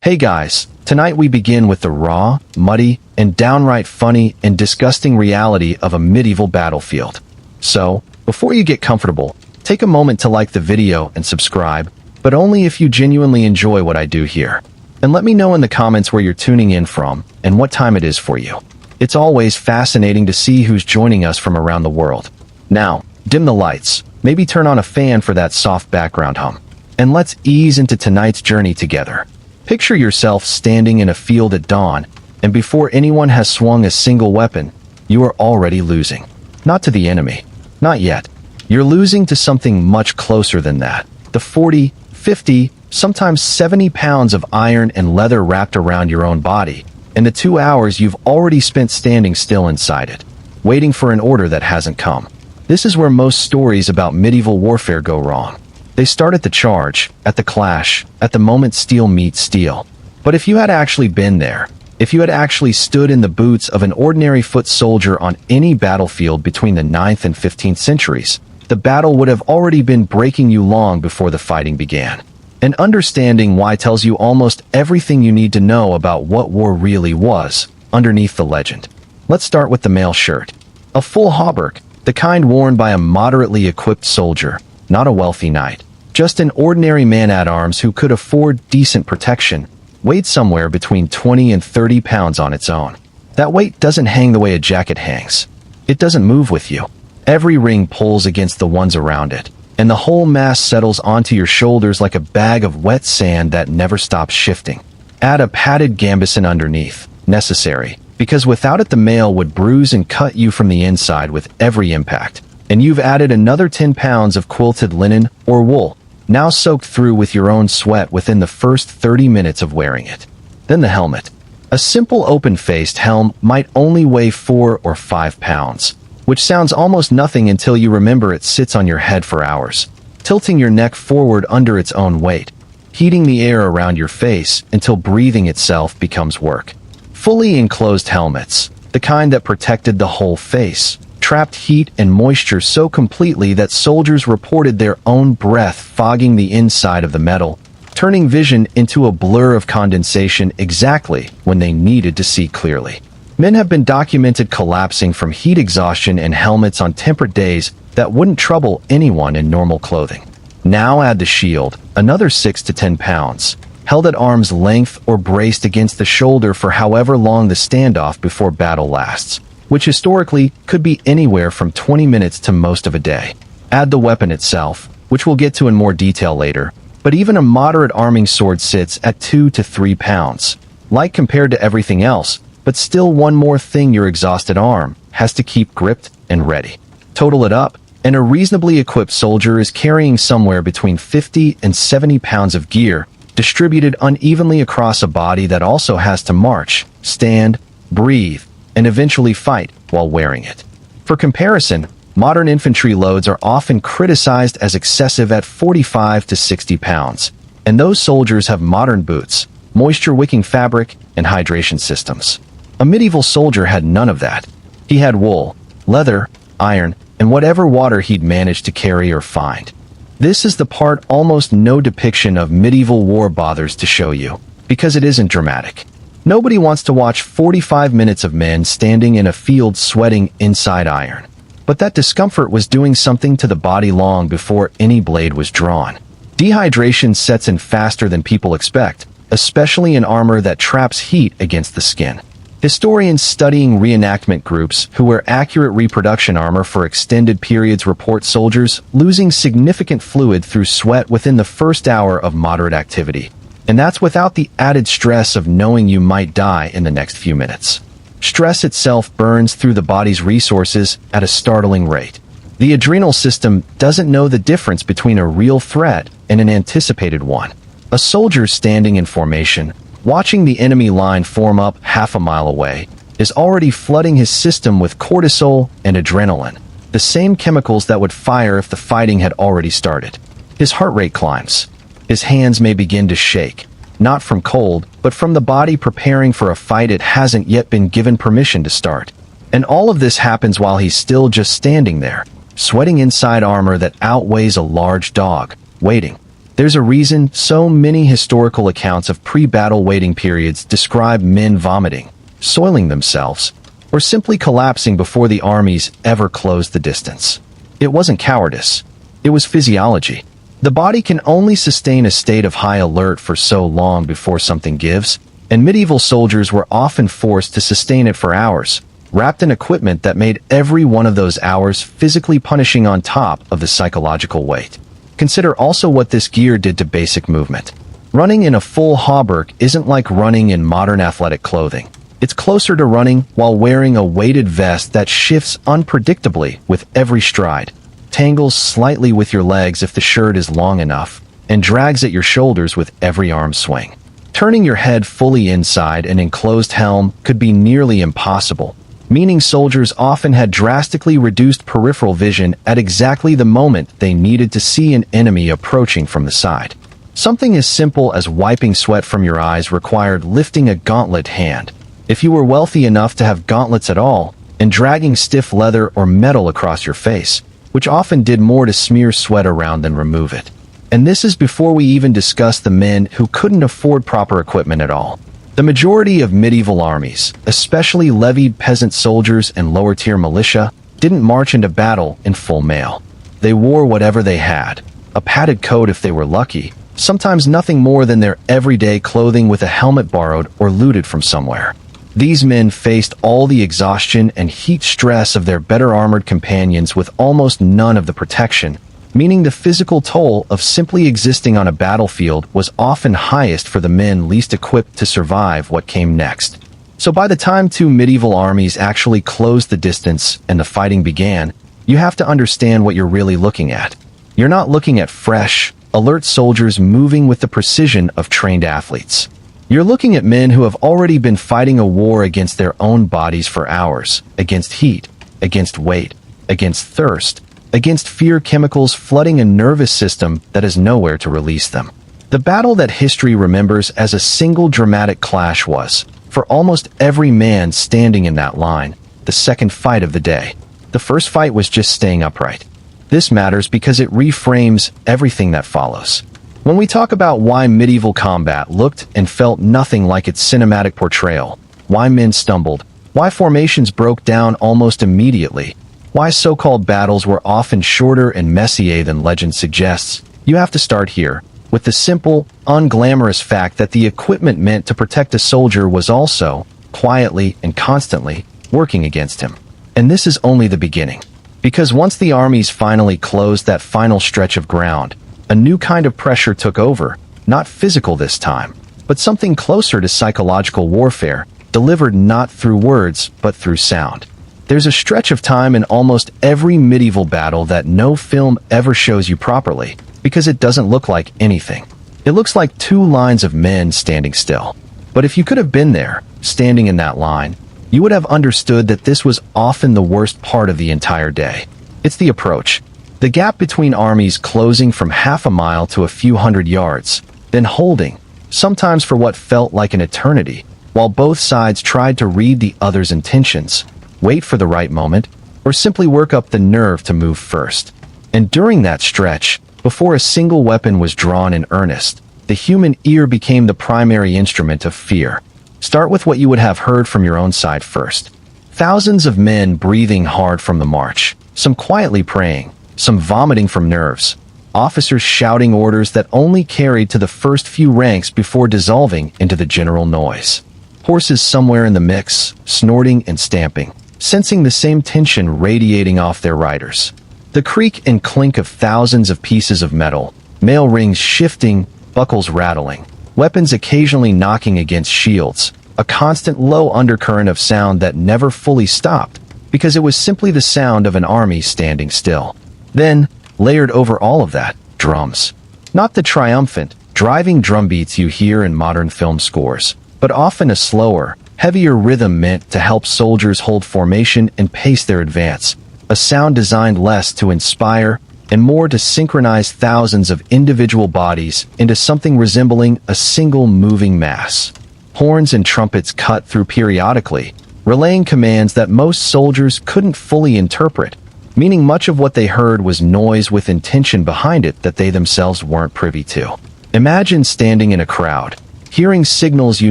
Hey guys, tonight we begin with the raw, muddy, and downright funny and disgusting reality of a medieval battlefield. So, before you get comfortable, take a moment to like the video and subscribe, but only if you genuinely enjoy what I do here. And let me know in the comments where you're tuning in from and what time it is for you. It's always fascinating to see who's joining us from around the world. Now, dim the lights, maybe turn on a fan for that soft background hum, and let's ease into tonight's journey together. Picture yourself standing in a field at dawn, and before anyone has swung a single weapon, you are already losing. Not to the enemy. Not yet. You're losing to something much closer than that. The 40, 50, sometimes 70 pounds of iron and leather wrapped around your own body, and the 2 hours you've already spent standing still inside it, waiting for an order that hasn't come. This is where most stories about medieval warfare go wrong. They start at the charge, at the clash, at the moment steel meets steel. But if you had actually been there, if you had actually stood in the boots of an ordinary foot soldier on any battlefield between the 9th and 15th centuries, the battle would have already been breaking you long before the fighting began. And understanding why tells you almost everything you need to know about what war really was, underneath the legend. Let's start with the mail shirt. A full hauberk, the kind worn by a moderately equipped soldier, not a wealthy knight. Just an ordinary man-at-arms who could afford decent protection, weighed somewhere between 20 and 30 pounds on its own. That weight doesn't hang the way a jacket hangs. It doesn't move with you. Every ring pulls against the ones around it, and the whole mass settles onto your shoulders like a bag of wet sand that never stops shifting. Add a padded gambeson underneath, necessary, because without it the mail would bruise and cut you from the inside with every impact. And you've added another 10 pounds of quilted linen or wool, now soaked through with your own sweat within the first 30 minutes of wearing it. Then the helmet. A simple open-faced helm might only weigh 4 or 5 pounds, which sounds almost nothing until you remember it sits on your head for hours, tilting your neck forward under its own weight, heating the air around your face until breathing itself becomes work. Fully enclosed helmets, the kind that protected the whole face, trapped heat and moisture so completely that soldiers reported their own breath fogging the inside of the metal, turning vision into a blur of condensation exactly when they needed to see clearly. Men have been documented collapsing from heat exhaustion in helmets on temperate days that wouldn't trouble anyone in normal clothing. Now add the shield, another 6 to 10 pounds, held at arm's length or braced against the shoulder for however long the standoff before battle lasts, which historically could be anywhere from 20 minutes to most of a day. Add the weapon itself, which we'll get to in more detail later, but even a moderate arming sword sits at 2 to 3 pounds. Light compared to everything else, but still one more thing your exhausted arm has to keep gripped and ready. Total it up, and a reasonably equipped soldier is carrying somewhere between 50 and 70 pounds of gear, distributed unevenly across a body that also has to march, stand, breathe, and eventually fight while wearing it. For comparison, modern infantry loads are often criticized as excessive at 45 to 60 pounds, and those soldiers have modern boots, moisture-wicking fabric, and hydration systems. A medieval soldier had none of that. He had wool, leather, iron, and whatever water he'd managed to carry or find. This is the part almost no depiction of medieval war bothers to show you, because it isn't dramatic. Nobody wants to watch 45 minutes of men standing in a field sweating inside iron. But that discomfort was doing something to the body long before any blade was drawn. Dehydration sets in faster than people expect, especially in armor that traps heat against the skin. Historians studying reenactment groups who wear accurate reproduction armor for extended periods report soldiers losing significant fluid through sweat within the first hour of moderate activity. And that's without the added stress of knowing you might die in the next few minutes. Stress itself burns through the body's resources at a startling rate. The adrenal system doesn't know the difference between a real threat and an anticipated one. A soldier standing in formation, watching the enemy line form up half a mile away, is already flooding his system with cortisol and adrenaline, the same chemicals that would fire if the fighting had already started. His heart rate climbs. His hands may begin to shake, not from cold, but from the body preparing for a fight it hasn't yet been given permission to start. And all of this happens while he's still just standing there, sweating inside armor that outweighs a large dog, waiting. There's a reason so many historical accounts of pre-battle waiting periods describe men vomiting, soiling themselves, or simply collapsing before the armies ever closed the distance. It wasn't cowardice. It was physiology. The body can only sustain a state of high alert for so long before something gives, and medieval soldiers were often forced to sustain it for hours, wrapped in equipment that made every one of those hours physically punishing on top of the psychological weight. Consider also what this gear did to basic movement. Running in a full hauberk isn't like running in modern athletic clothing. It's closer to running while wearing a weighted vest that shifts unpredictably with every stride, tangles slightly with your legs if the shirt is long enough, and drags at your shoulders with every arm swing. Turning your head fully inside an enclosed helm could be nearly impossible, meaning soldiers often had drastically reduced peripheral vision at exactly the moment they needed to see an enemy approaching from the side. Something as simple as wiping sweat from your eyes required lifting a gauntlet hand, if you were wealthy enough to have gauntlets at all, and dragging stiff leather or metal across your face, which often did more to smear sweat around than remove it. And this is before we even discuss the men who couldn't afford proper equipment at all. The majority of medieval armies, especially levied peasant soldiers and lower-tier militia, didn't march into battle in full mail. They wore whatever they had, a padded coat if they were lucky, sometimes nothing more than their everyday clothing with a helmet borrowed or looted from somewhere. These men faced all the exhaustion and heat stress of their better-armored companions with almost none of the protection, meaning the physical toll of simply existing on a battlefield was often highest for the men least equipped to survive what came next. So by the time two medieval armies actually closed the distance and the fighting began, you have to understand what you're really looking at. You're not looking at fresh, alert soldiers moving with the precision of trained athletes. You're looking at men who have already been fighting a war against their own bodies for hours, against heat, against weight, against thirst, against fear chemicals flooding a nervous system that has nowhere to release them. The battle that history remembers as a single dramatic clash was, for almost every man standing in that line, the second fight of the day. The first fight was just staying upright. This matters because it reframes everything that follows. When we talk about why medieval combat looked and felt nothing like its cinematic portrayal, why men stumbled, why formations broke down almost immediately, why so-called battles were often shorter and messier than legend suggests, you have to start here, with the simple, unglamorous fact that the equipment meant to protect a soldier was also, quietly and constantly, working against him. And this is only the beginning. Because once the armies finally closed that final stretch of ground, a new kind of pressure took over, not physical this time, but something closer to psychological warfare, delivered not through words, but through sound. There's a stretch of time in almost every medieval battle that no film ever shows you properly, because it doesn't look like anything. It looks like two lines of men standing still. But if you could have been there, standing in that line, you would have understood that this was often the worst part of the entire day. It's the approach. The gap between armies closing from half a mile to a few hundred yards, then holding, sometimes for what felt like an eternity, while both sides tried to read the other's intentions, wait for the right moment, or simply work up the nerve to move first. And during that stretch, before a single weapon was drawn in earnest, the human ear became the primary instrument of fear. Start with what you would have heard from your own side first. Thousands of men breathing hard from the march, some quietly praying, some vomiting from nerves, officers shouting orders that only carried to the first few ranks before dissolving into the general noise. Horses somewhere in the mix, snorting and stamping, sensing the same tension radiating off their riders. The creak and clink of thousands of pieces of metal, mail rings shifting, buckles rattling, weapons occasionally knocking against shields, a constant low undercurrent of sound that never fully stopped, because it was simply the sound of an army standing still. Then, layered over all of that, drums. Not the triumphant, driving drum beats you hear in modern film scores, but often a slower, heavier rhythm meant to help soldiers hold formation and pace their advance, a sound designed less to inspire and more to synchronize thousands of individual bodies into something resembling a single moving mass. Horns and trumpets cut through periodically, relaying commands that most soldiers couldn't fully interpret, meaning much of what they heard was noise with intention behind it that they themselves weren't privy to. Imagine standing in a crowd, hearing signals you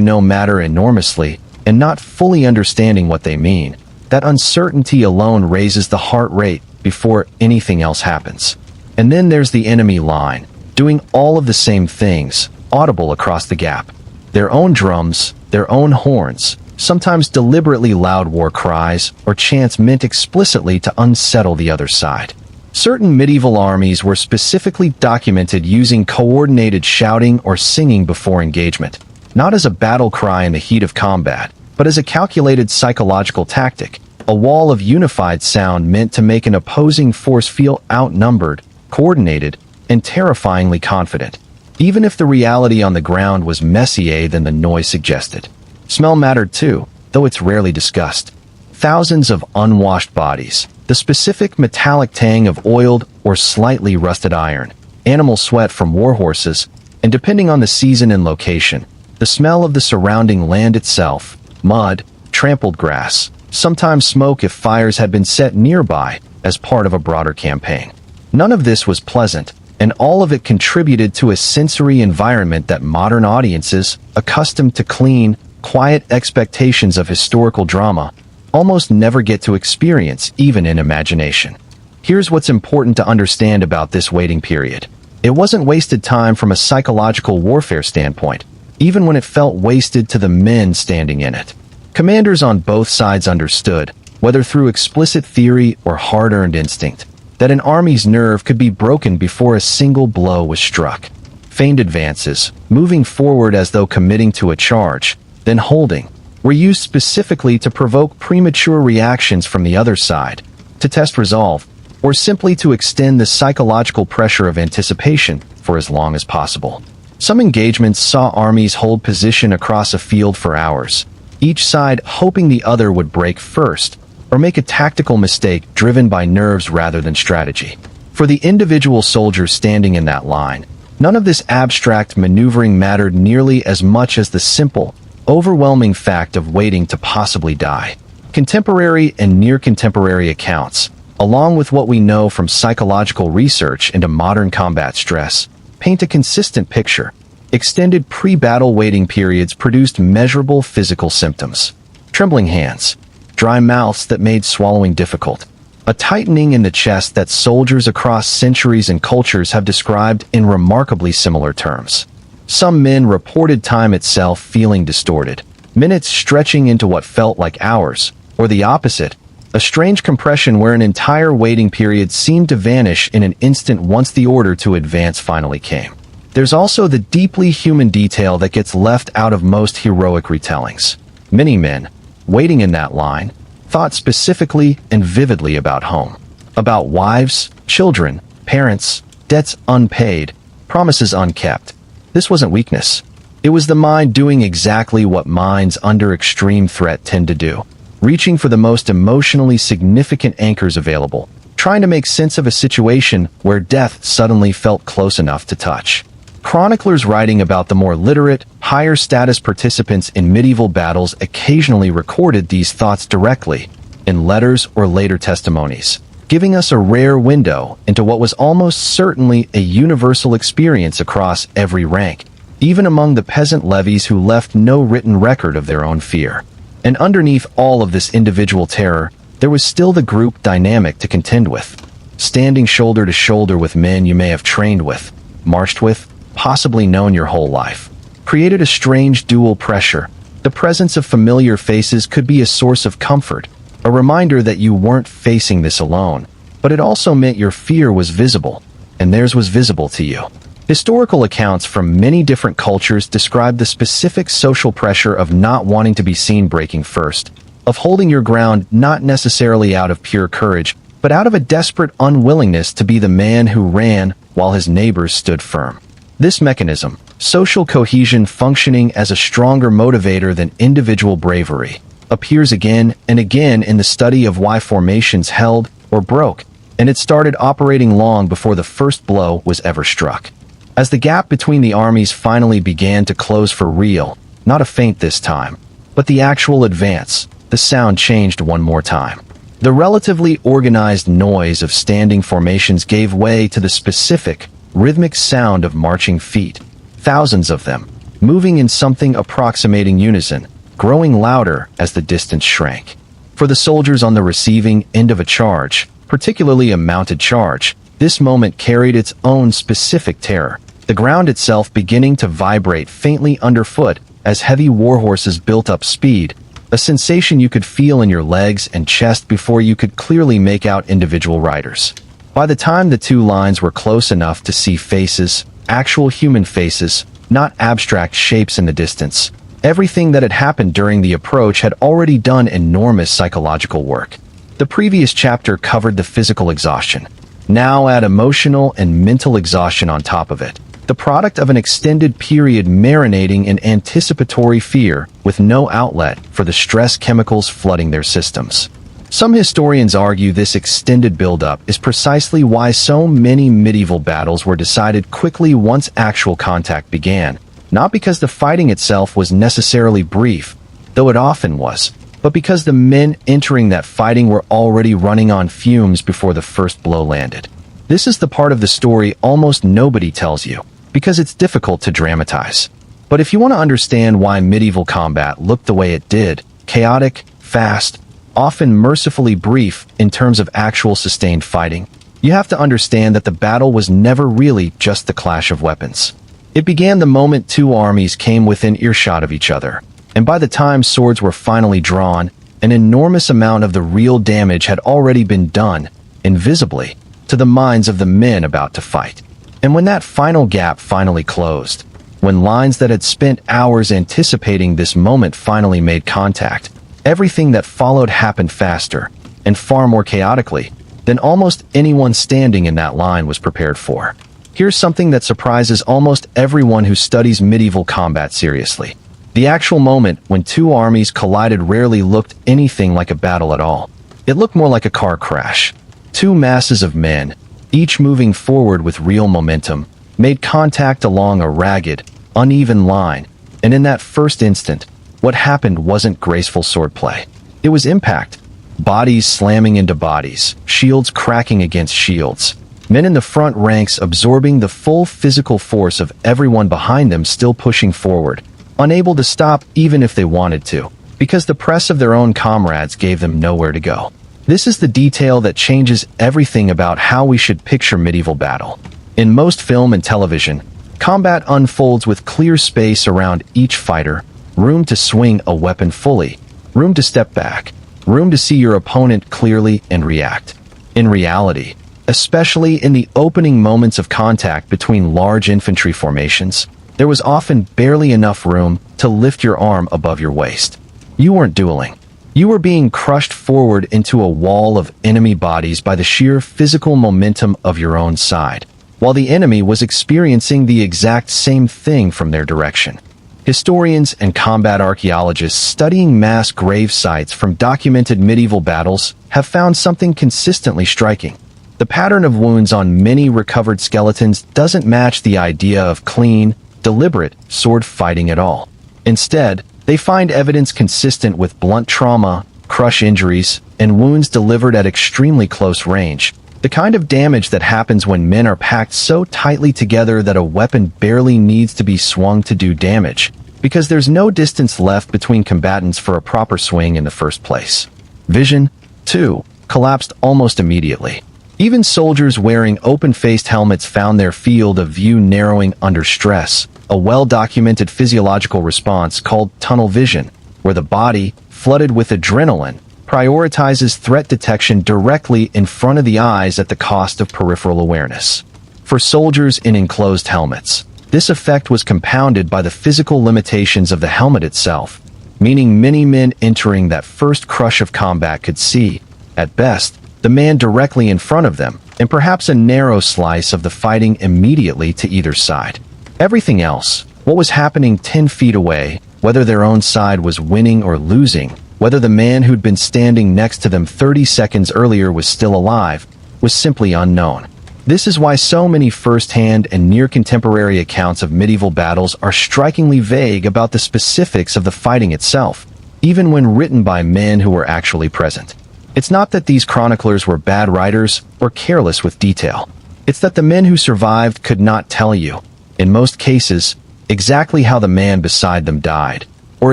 know matter enormously, and not fully understanding what they mean. That uncertainty alone raises the heart rate before anything else happens. And then there's the enemy line, doing all of the same things, audible across the gap. Their own drums, their own horns, sometimes deliberately loud war cries or chants meant explicitly to unsettle the other side. Certain medieval armies were specifically documented using coordinated shouting or singing before engagement, not as a battle cry in the heat of combat, but as a calculated psychological tactic, a wall of unified sound meant to make an opposing force feel outnumbered, coordinated, and terrifyingly confident, even if the reality on the ground was messier than the noise suggested. Smell mattered too, though it's rarely discussed. Thousands of unwashed bodies, the specific metallic tang of oiled or slightly rusted iron, animal sweat from war horses, and depending on the season and location, the smell of the surrounding land itself, mud, trampled grass, sometimes smoke if fires had been set nearby as part of a broader campaign. None of this was pleasant, and all of it contributed to a sensory environment that modern audiences, accustomed to clean, quiet expectations of historical drama, almost never get to experience even in imagination. Here's what's important to understand about this waiting period. It wasn't wasted time from a psychological warfare standpoint, even when it felt wasted to the men standing in it. Commanders on both sides understood, whether through explicit theory or hard-earned instinct, that an army's nerve could be broken before a single blow was struck. Feigned advances, moving forward as though committing to a charge, then holding, were used specifically to provoke premature reactions from the other side, to test resolve, or simply to extend the psychological pressure of anticipation for as long as possible. Some engagements saw armies hold position across a field for hours, each side hoping the other would break first, or make a tactical mistake driven by nerves rather than strategy. For the individual soldiers standing in that line, none of this abstract maneuvering mattered nearly as much as the simple, overwhelming fact of waiting to possibly die. Contemporary and near-contemporary accounts, along with what we know from psychological research into modern combat stress, paint a consistent picture. Extended pre-battle waiting periods produced measurable physical symptoms. Trembling hands, dry mouths that made swallowing difficult, a tightening in the chest that soldiers across centuries and cultures have described in remarkably similar terms. Some men reported time itself feeling distorted, minutes stretching into what felt like hours, or the opposite, a strange compression where an entire waiting period seemed to vanish in an instant once the order to advance finally came. There's also the deeply human detail that gets left out of most heroic retellings. Many men, waiting in that line, thought specifically and vividly about home, about wives, children, parents, debts unpaid, promises unkept. This wasn't weakness. It was the mind doing exactly what minds under extreme threat tend to do, reaching for the most emotionally significant anchors available, trying to make sense of a situation where death suddenly felt close enough to touch. Chroniclers writing about the more literate, higher-status participants in medieval battles occasionally recorded these thoughts directly, in letters or later testimonies, giving us a rare window into what was almost certainly a universal experience across every rank, even among the peasant levies who left no written record of their own fear. And underneath all of this individual terror, there was still the group dynamic to contend with. Standing shoulder to shoulder with men you may have trained with, marched with, possibly known your whole life, created a strange dual pressure. The presence of familiar faces could be a source of comfort, a reminder that you weren't facing this alone, but it also meant your fear was visible, and theirs was visible to you. Historical accounts from many different cultures describe the specific social pressure of not wanting to be seen breaking first, of holding your ground not necessarily out of pure courage, but out of a desperate unwillingness to be the man who ran while his neighbors stood firm. This mechanism, social cohesion functioning as a stronger motivator than individual bravery, appears again and again in the study of why formations held or broke, and it started operating long before the first blow was ever struck. As the gap between the armies finally began to close for real, not a feint this time, but the actual advance, the sound changed one more time. The relatively organized noise of standing formations gave way to the specific, rhythmic sound of marching feet, thousands of them, moving in something approximating unison, growing louder as the distance shrank. For the soldiers on the receiving end of a charge, particularly a mounted charge, this moment carried its own specific terror, the ground itself beginning to vibrate faintly underfoot as heavy warhorses built up speed, a sensation you could feel in your legs and chest before you could clearly make out individual riders. By the time the two lines were close enough to see faces, actual human faces, not abstract shapes in the distance, everything that had happened during the approach had already done enormous psychological work. The previous chapter covered the physical exhaustion. Now add emotional and mental exhaustion on top of it. The product of an extended period marinating in anticipatory fear with no outlet for the stress chemicals flooding their systems. Some historians argue this extended buildup is precisely why so many medieval battles were decided quickly once actual contact began, not because the fighting itself was necessarily brief, though it often was, but because the men entering that fighting were already running on fumes before the first blow landed. This is the part of the story almost nobody tells you, because it's difficult to dramatize. But if you want to understand why medieval combat looked the way it did, chaotic, fast, often mercifully brief in terms of actual sustained fighting, you have to understand that the battle was never really just the clash of weapons. It began the moment two armies came within earshot of each other, and by the time swords were finally drawn, an enormous amount of the real damage had already been done, invisibly, to the minds of the men about to fight. And when that final gap finally closed, when lines that had spent hours anticipating this moment finally made contact, everything that followed happened faster, and far more chaotically, than almost anyone standing in that line was prepared for. Here's something that surprises almost everyone who studies medieval combat seriously. The actual moment when two armies collided rarely looked anything like a battle at all. It looked more like a car crash. Two masses of men, each moving forward with real momentum, made contact along a ragged, uneven line, and in that first instant, what happened wasn't graceful swordplay. It was impact. Bodies slamming into bodies, shields cracking against shields, men in the front ranks absorbing the full physical force of everyone behind them still pushing forward, unable to stop even if they wanted to, because the press of their own comrades gave them nowhere to go. This is the detail that changes everything about how we should picture medieval battle. In most film and television, combat unfolds with clear space around each fighter, room to swing a weapon fully, room to step back, room to see your opponent clearly and react. In reality, especially in the opening moments of contact between large infantry formations, there was often barely enough room to lift your arm above your waist. You weren't dueling. You were being crushed forward into a wall of enemy bodies by the sheer physical momentum of your own side, while the enemy was experiencing the exact same thing from their direction. Historians and combat archaeologists studying mass grave sites from documented medieval battles have found something consistently striking. The pattern of wounds on many recovered skeletons doesn't match the idea of clean, deliberate sword fighting at all. Instead, they find evidence consistent with blunt trauma, crush injuries, and wounds delivered at extremely close range, the kind of damage that happens when men are packed so tightly together that a weapon barely needs to be swung to do damage, because there's no distance left between combatants for a proper swing in the first place. Vision, too, collapsed almost immediately. Even soldiers wearing open-faced helmets found their field of view narrowing under stress, a well-documented physiological response called tunnel vision, where the body, flooded with adrenaline, prioritizes threat detection directly in front of the eyes at the cost of peripheral awareness. For soldiers in enclosed helmets, this effect was compounded by the physical limitations of the helmet itself, meaning many men entering that first crush of combat could see, at best, the man directly in front of them, and perhaps a narrow slice of the fighting immediately to either side. Everything else, what was happening 10 feet away, whether their own side was winning or losing, whether the man who'd been standing next to them 30 seconds earlier was still alive, was simply unknown. This is why so many first-hand and near-contemporary accounts of medieval battles are strikingly vague about the specifics of the fighting itself, even when written by men who were actually present. It's not that these chroniclers were bad writers or careless with detail. It's that the men who survived could not tell you, in most cases, exactly how the man beside them died, or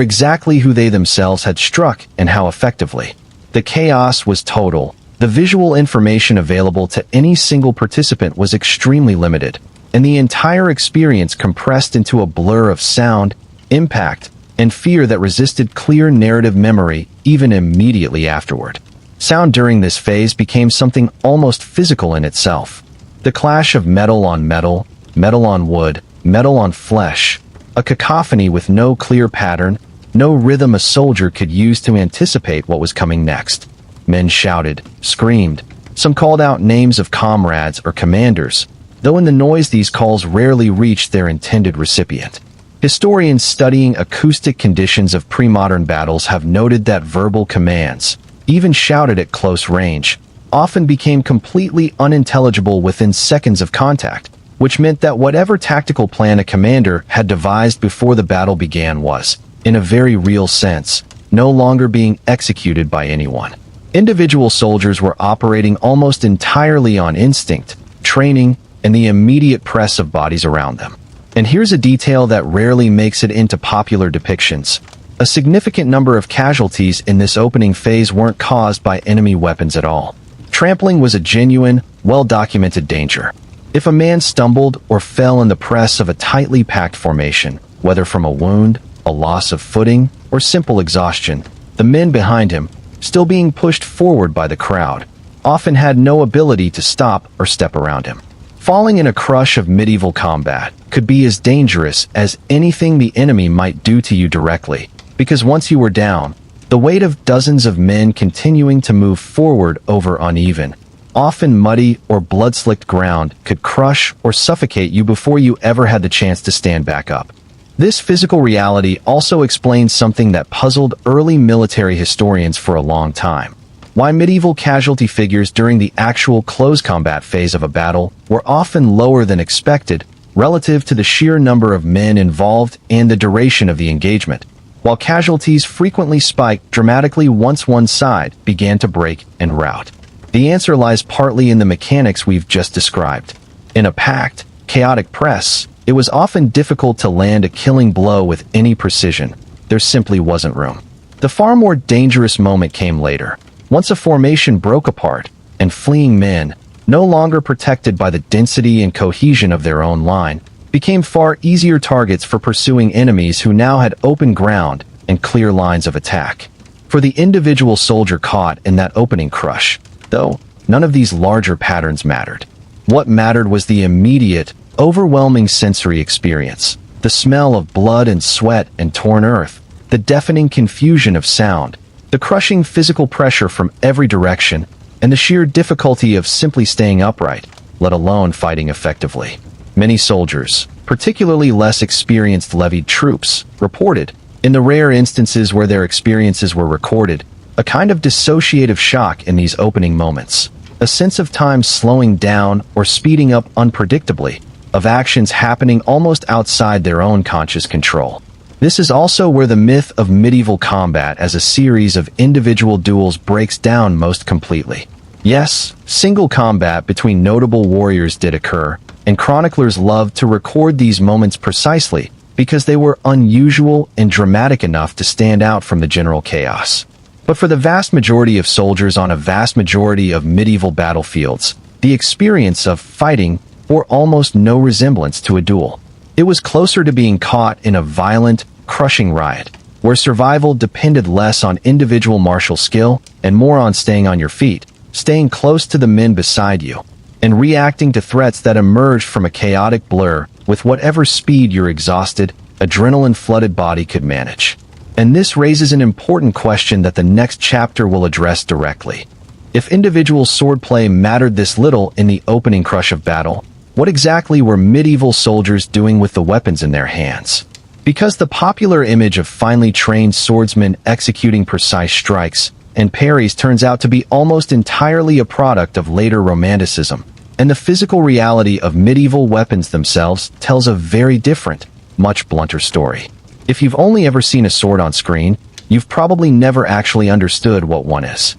exactly who they themselves had struck and how effectively. The chaos was total. The visual information available to any single participant was extremely limited, and the entire experience compressed into a blur of sound, impact, and fear that resisted clear narrative memory even immediately afterward. Sound during this phase became something almost physical in itself. The clash of metal on metal, metal on wood, metal on flesh, a cacophony with no clear pattern, no rhythm a soldier could use to anticipate what was coming next. Men shouted, screamed. Some called out names of comrades or commanders, though in the noise these calls rarely reached their intended recipient. Historians studying acoustic conditions of pre-modern battles have noted that verbal commands, even shouted at close range, often became completely unintelligible within seconds of contact, which meant that whatever tactical plan a commander had devised before the battle began was, in a very real sense, no longer being executed by anyone. Individual soldiers were operating almost entirely on instinct, training, and the immediate press of bodies around them. And here's a detail that rarely makes it into popular depictions. A significant number of casualties in this opening phase weren't caused by enemy weapons at all. Trampling was a genuine, well-documented danger. If a man stumbled or fell in the press of a tightly packed formation, whether from a wound, a loss of footing, or simple exhaustion, the men behind him, still being pushed forward by the crowd, often had no ability to stop or step around him. Falling in a crush of medieval combat could be as dangerous as anything the enemy might do to you directly, because once you were down, the weight of dozens of men continuing to move forward over uneven, often muddy or blood-slicked ground could crush or suffocate you before you ever had the chance to stand back up. This physical reality also explains something that puzzled early military historians for a long time: why medieval casualty figures during the actual close combat phase of a battle were often lower than expected relative to the sheer number of men involved and the duration of the engagement, while casualties frequently spiked dramatically once one side began to break and rout. The answer lies partly in the mechanics we've just described. In a packed, chaotic press, it was often difficult to land a killing blow with any precision. There simply wasn't room. The far more dangerous moment came later, once a formation broke apart, and fleeing men, no longer protected by the density and cohesion of their own line, became far easier targets for pursuing enemies who now had open ground and clear lines of attack. For the individual soldier caught in that opening crush, though, none of these larger patterns mattered. What mattered was the immediate, overwhelming sensory experience, the smell of blood and sweat and torn earth, the deafening confusion of sound, the crushing physical pressure from every direction, and the sheer difficulty of simply staying upright, let alone fighting effectively. Many soldiers, particularly less experienced levied troops, reported, in the rare instances where their experiences were recorded, a kind of dissociative shock in these opening moments, a sense of time slowing down or speeding up unpredictably, of actions happening almost outside their own conscious control. This is also where the myth of medieval combat as a series of individual duels breaks down most completely. Yes, single combat between notable warriors did occur, and chroniclers loved to record these moments precisely because they were unusual and dramatic enough to stand out from the general chaos. But for the vast majority of soldiers on a vast majority of medieval battlefields, the experience of fighting bore almost no resemblance to a duel. It was closer to being caught in a violent, crushing riot, where survival depended less on individual martial skill and more on staying on your feet, staying close to the men beside you, and reacting to threats that emerged from a chaotic blur with whatever speed your exhausted, adrenaline-flooded body could manage. And this raises an important question that the next chapter will address directly. If individual swordplay mattered this little in the opening crush of battle, what exactly were medieval soldiers doing with the weapons in their hands? Because the popular image of finely trained swordsmen executing precise strikes and parries turns out to be almost entirely a product of later Romanticism, and the physical reality of medieval weapons themselves tells a very different, much blunter story. If you've only ever seen a sword on screen, you've probably never actually understood what one is.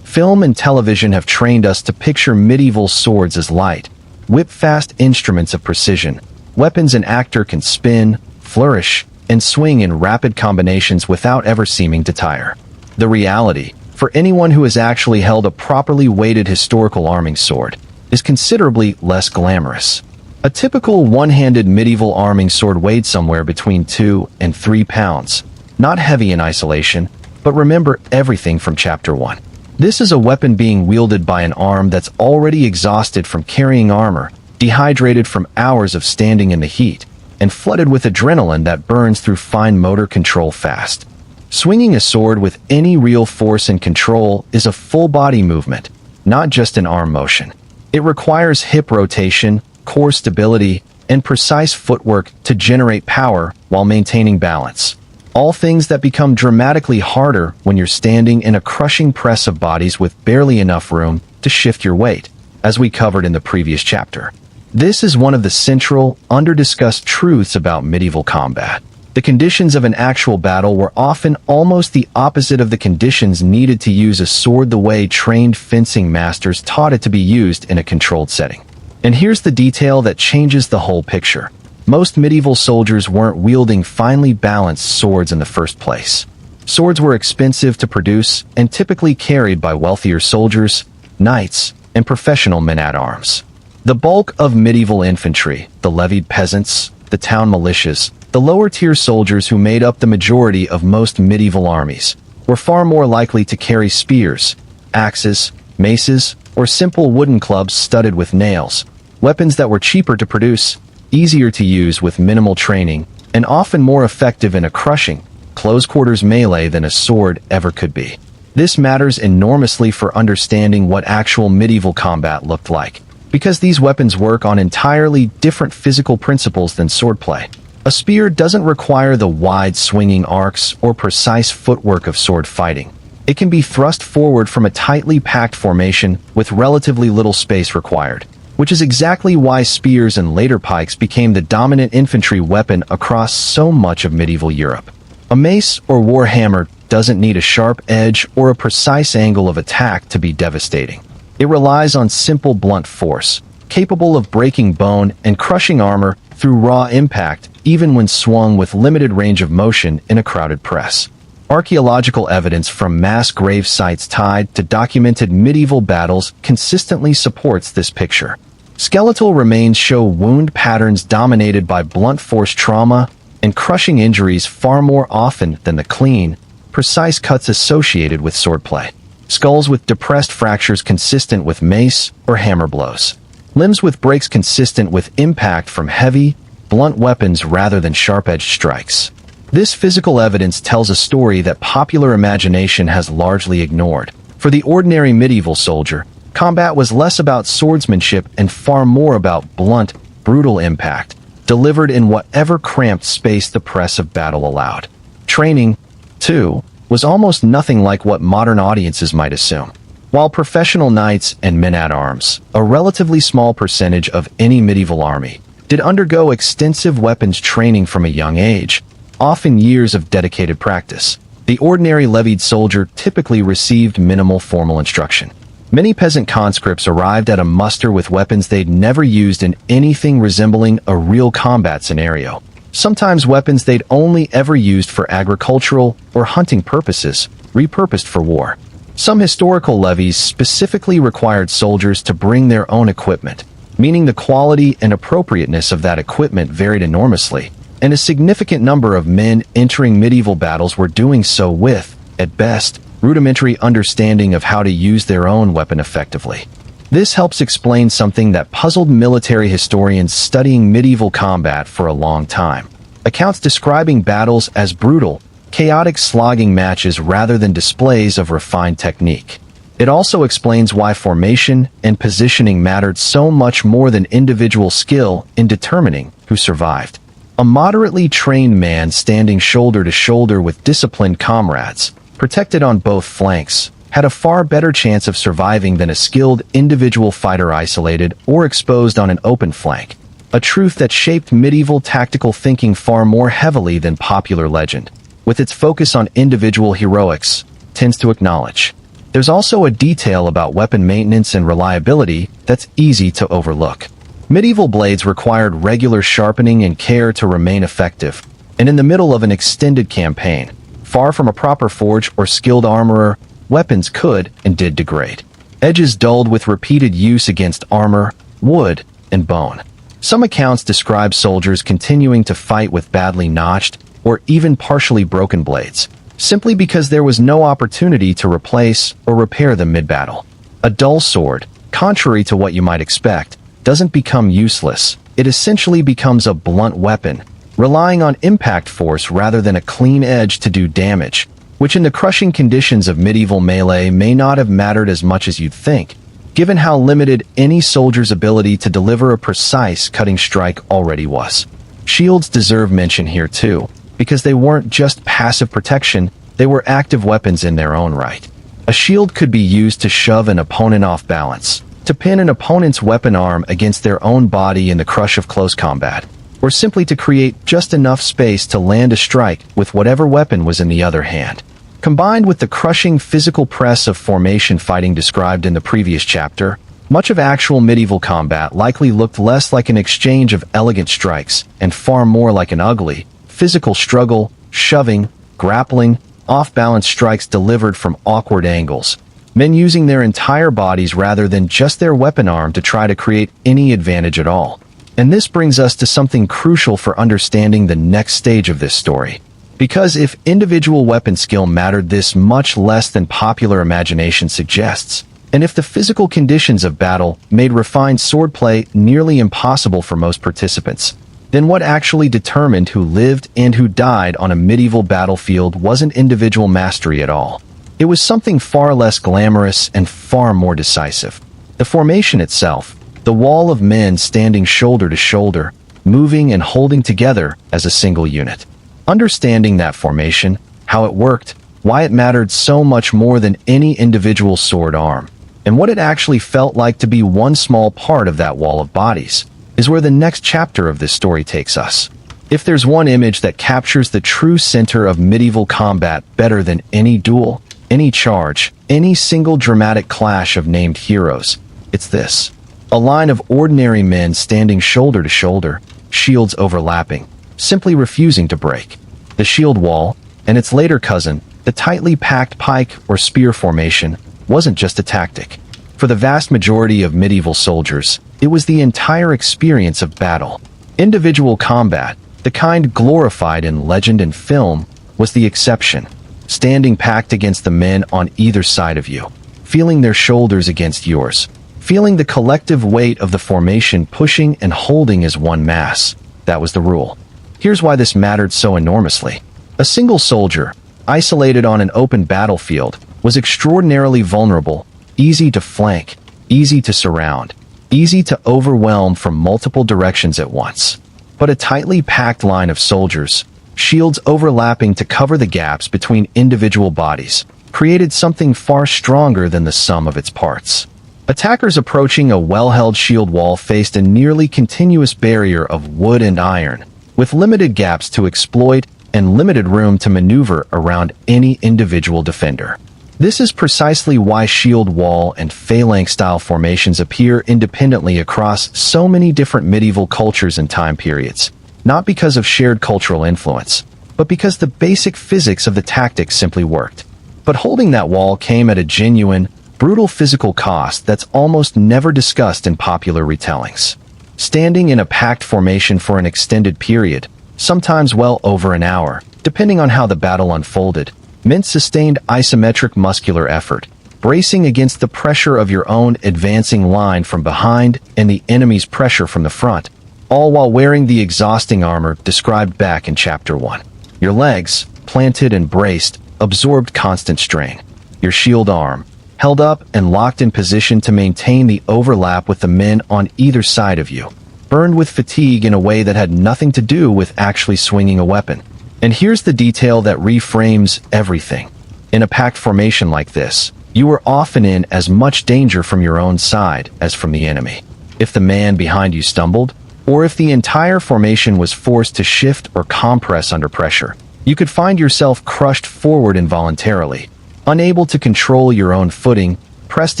Film and television have trained us to picture medieval swords as light, whip-fast instruments of precision, weapons an actor can spin, flourish, and swing in rapid combinations without ever seeming to tire. The reality, for anyone who has actually held a properly weighted historical arming sword, is considerably less glamorous. A typical one-handed medieval arming sword weighed somewhere between 2 and 3 pounds. Not heavy in isolation, but remember everything from Chapter 1. This is a weapon being wielded by an arm that's already exhausted from carrying armor, dehydrated from hours of standing in the heat, and flooded with adrenaline that burns through fine motor control fast. Swinging a sword with any real force and control is a full-body movement, not just an arm motion. It requires hip rotation, core stability, and precise footwork to generate power while maintaining balance. All things that become dramatically harder when you're standing in a crushing press of bodies with barely enough room to shift your weight, as we covered in the previous chapter. This is one of the central, under-discussed truths about medieval combat. The conditions of an actual battle were often almost the opposite of the conditions needed to use a sword the way trained fencing masters taught it to be used in a controlled setting. And here's the detail that changes the whole picture. Most medieval soldiers weren't wielding finely balanced swords in the first place. Swords were expensive to produce and typically carried by wealthier soldiers, knights, and professional men-at-arms. The bulk of medieval infantry, the levied peasants, the town militias, the lower-tier soldiers who made up the majority of most medieval armies, were far more likely to carry spears, axes, maces, or simple wooden clubs studded with nails, weapons that were cheaper to produce, easier to use with minimal training, and often more effective in a crushing, close-quarters melee than a sword ever could be. This matters enormously for understanding what actual medieval combat looked like, because these weapons work on entirely different physical principles than swordplay. A spear doesn't require the wide swinging arcs or precise footwork of sword fighting. It can be thrust forward from a tightly packed formation with relatively little space required, which is exactly why spears and later pikes became the dominant infantry weapon across so much of medieval Europe. A mace or war hammer doesn't need a sharp edge or a precise angle of attack to be devastating. It relies on simple blunt force, capable of breaking bone and crushing armor through raw impact, even when swung with limited range of motion in a crowded press. Archaeological evidence from mass grave sites tied to documented medieval battles consistently supports this picture. Skeletal remains show wound patterns dominated by blunt force trauma and crushing injuries far more often than the clean, precise cuts associated with swordplay. Skulls with depressed fractures consistent with mace or hammer blows. Limbs with breaks consistent with impact from heavy, blunt weapons rather than sharp-edged strikes. This physical evidence tells a story that popular imagination has largely ignored. For the ordinary medieval soldier, combat was less about swordsmanship and far more about blunt, brutal impact, delivered in whatever cramped space the press of battle allowed. Training, too, was almost nothing like what modern audiences might assume. While professional knights and men-at-arms, a relatively small percentage of any medieval army, did undergo extensive weapons training from a young age, often years of dedicated practice, the ordinary levied soldier typically received minimal formal instruction. Many peasant conscripts arrived at a muster with weapons they'd never used in anything resembling a real combat scenario. Sometimes weapons they'd only ever used for agricultural or hunting purposes, repurposed for war. Some historical levies specifically required soldiers to bring their own equipment, meaning the quality and appropriateness of that equipment varied enormously, and a significant number of men entering medieval battles were doing so with, at best, rudimentary understanding of how to use their own weapon effectively. This helps explain something that puzzled military historians studying medieval combat for a long time. Accounts describing battles as brutal, chaotic slogging matches rather than displays of refined technique. It also explains why formation and positioning mattered so much more than individual skill in determining who survived. A moderately trained man standing shoulder to shoulder with disciplined comrades, protected on both flanks, had a far better chance of surviving than a skilled individual fighter isolated or exposed on an open flank, a truth that shaped medieval tactical thinking far more heavily than popular legend, with its focus on individual heroics, tends to acknowledge. There's also a detail about weapon maintenance and reliability that's easy to overlook. Medieval blades required regular sharpening and care to remain effective, and in the middle of an extended campaign, far from a proper forge or skilled armorer, weapons could and did degrade. Edges dulled with repeated use against armor, wood, and bone. Some accounts describe soldiers continuing to fight with badly notched or even partially broken blades, simply because there was no opportunity to replace or repair them mid-battle. A dull sword, contrary to what you might expect, doesn't become useless. It essentially becomes a blunt weapon, relying on impact force rather than a clean edge to do damage, which in the crushing conditions of medieval melee may not have mattered as much as you'd think, given how limited any soldier's ability to deliver a precise cutting strike already was. Shields deserve mention here too, because they weren't just passive protection, they were active weapons in their own right. A shield could be used to shove an opponent off balance, to pin an opponent's weapon arm against their own body in the crush of close combat, or simply to create just enough space to land a strike with whatever weapon was in the other hand. Combined with the crushing physical press of formation fighting described in the previous chapter, much of actual medieval combat likely looked less like an exchange of elegant strikes and far more like an ugly, physical struggle, shoving, grappling, off-balance strikes delivered from awkward angles, men using their entire bodies rather than just their weapon arm to try to create any advantage at all. And this brings us to something crucial for understanding the next stage of this story. Because if individual weapon skill mattered this much less than popular imagination suggests, and if the physical conditions of battle made refined swordplay nearly impossible for most participants, then what actually determined who lived and who died on a medieval battlefield wasn't individual mastery at all. It was something far less glamorous and far more decisive. The formation itself, the wall of men standing shoulder to shoulder, moving and holding together as a single unit. Understanding that formation, how it worked, why it mattered so much more than any individual sword arm, and what it actually felt like to be one small part of that wall of bodies, is where the next chapter of this story takes us. If there's one image that captures the true center of medieval combat better than any duel, any charge, any single dramatic clash of named heroes, it's this. A line of ordinary men standing shoulder to shoulder, shields overlapping, simply refusing to break. The shield wall, and its later cousin, the tightly packed pike or spear formation, wasn't just a tactic. For the vast majority of medieval soldiers, it was the entire experience of battle. Individual combat, the kind glorified in legend and film, was the exception. Standing packed against the men on either side of you, feeling their shoulders against yours, feeling the collective weight of the formation pushing and holding as one mass. That was the rule. Here's why this mattered so enormously. A single soldier, isolated on an open battlefield, was extraordinarily vulnerable, easy to flank, easy to surround, easy to overwhelm from multiple directions at once. But a tightly packed line of soldiers, shields overlapping to cover the gaps between individual bodies, created something far stronger than the sum of its parts. Attackers approaching a well-held shield wall faced a nearly continuous barrier of wood and iron, with limited gaps to exploit and limited room to maneuver around any individual defender. This is precisely why shield wall and phalanx-style formations appear independently across so many different medieval cultures and time periods, not because of shared cultural influence, but because the basic physics of the tactics simply worked. But holding that wall came at a genuine, brutal physical cost that's almost never discussed in popular retellings. Standing in a packed formation for an extended period, sometimes well over an hour, depending on how the battle unfolded, meant sustained isometric muscular effort, bracing against the pressure of your own advancing line from behind and the enemy's pressure from the front, all while wearing the exhausting armor described back in Chapter 1. Your legs, planted and braced, absorbed constant strain. Your shield arm, held up and locked in position to maintain the overlap with the men on either side of you, burned with fatigue in a way that had nothing to do with actually swinging a weapon. And here's the detail that reframes everything. In a packed formation like this, you were often in as much danger from your own side as from the enemy. If the man behind you stumbled, or if the entire formation was forced to shift or compress under pressure, you could find yourself crushed forward involuntarily, unable to control your own footing, pressed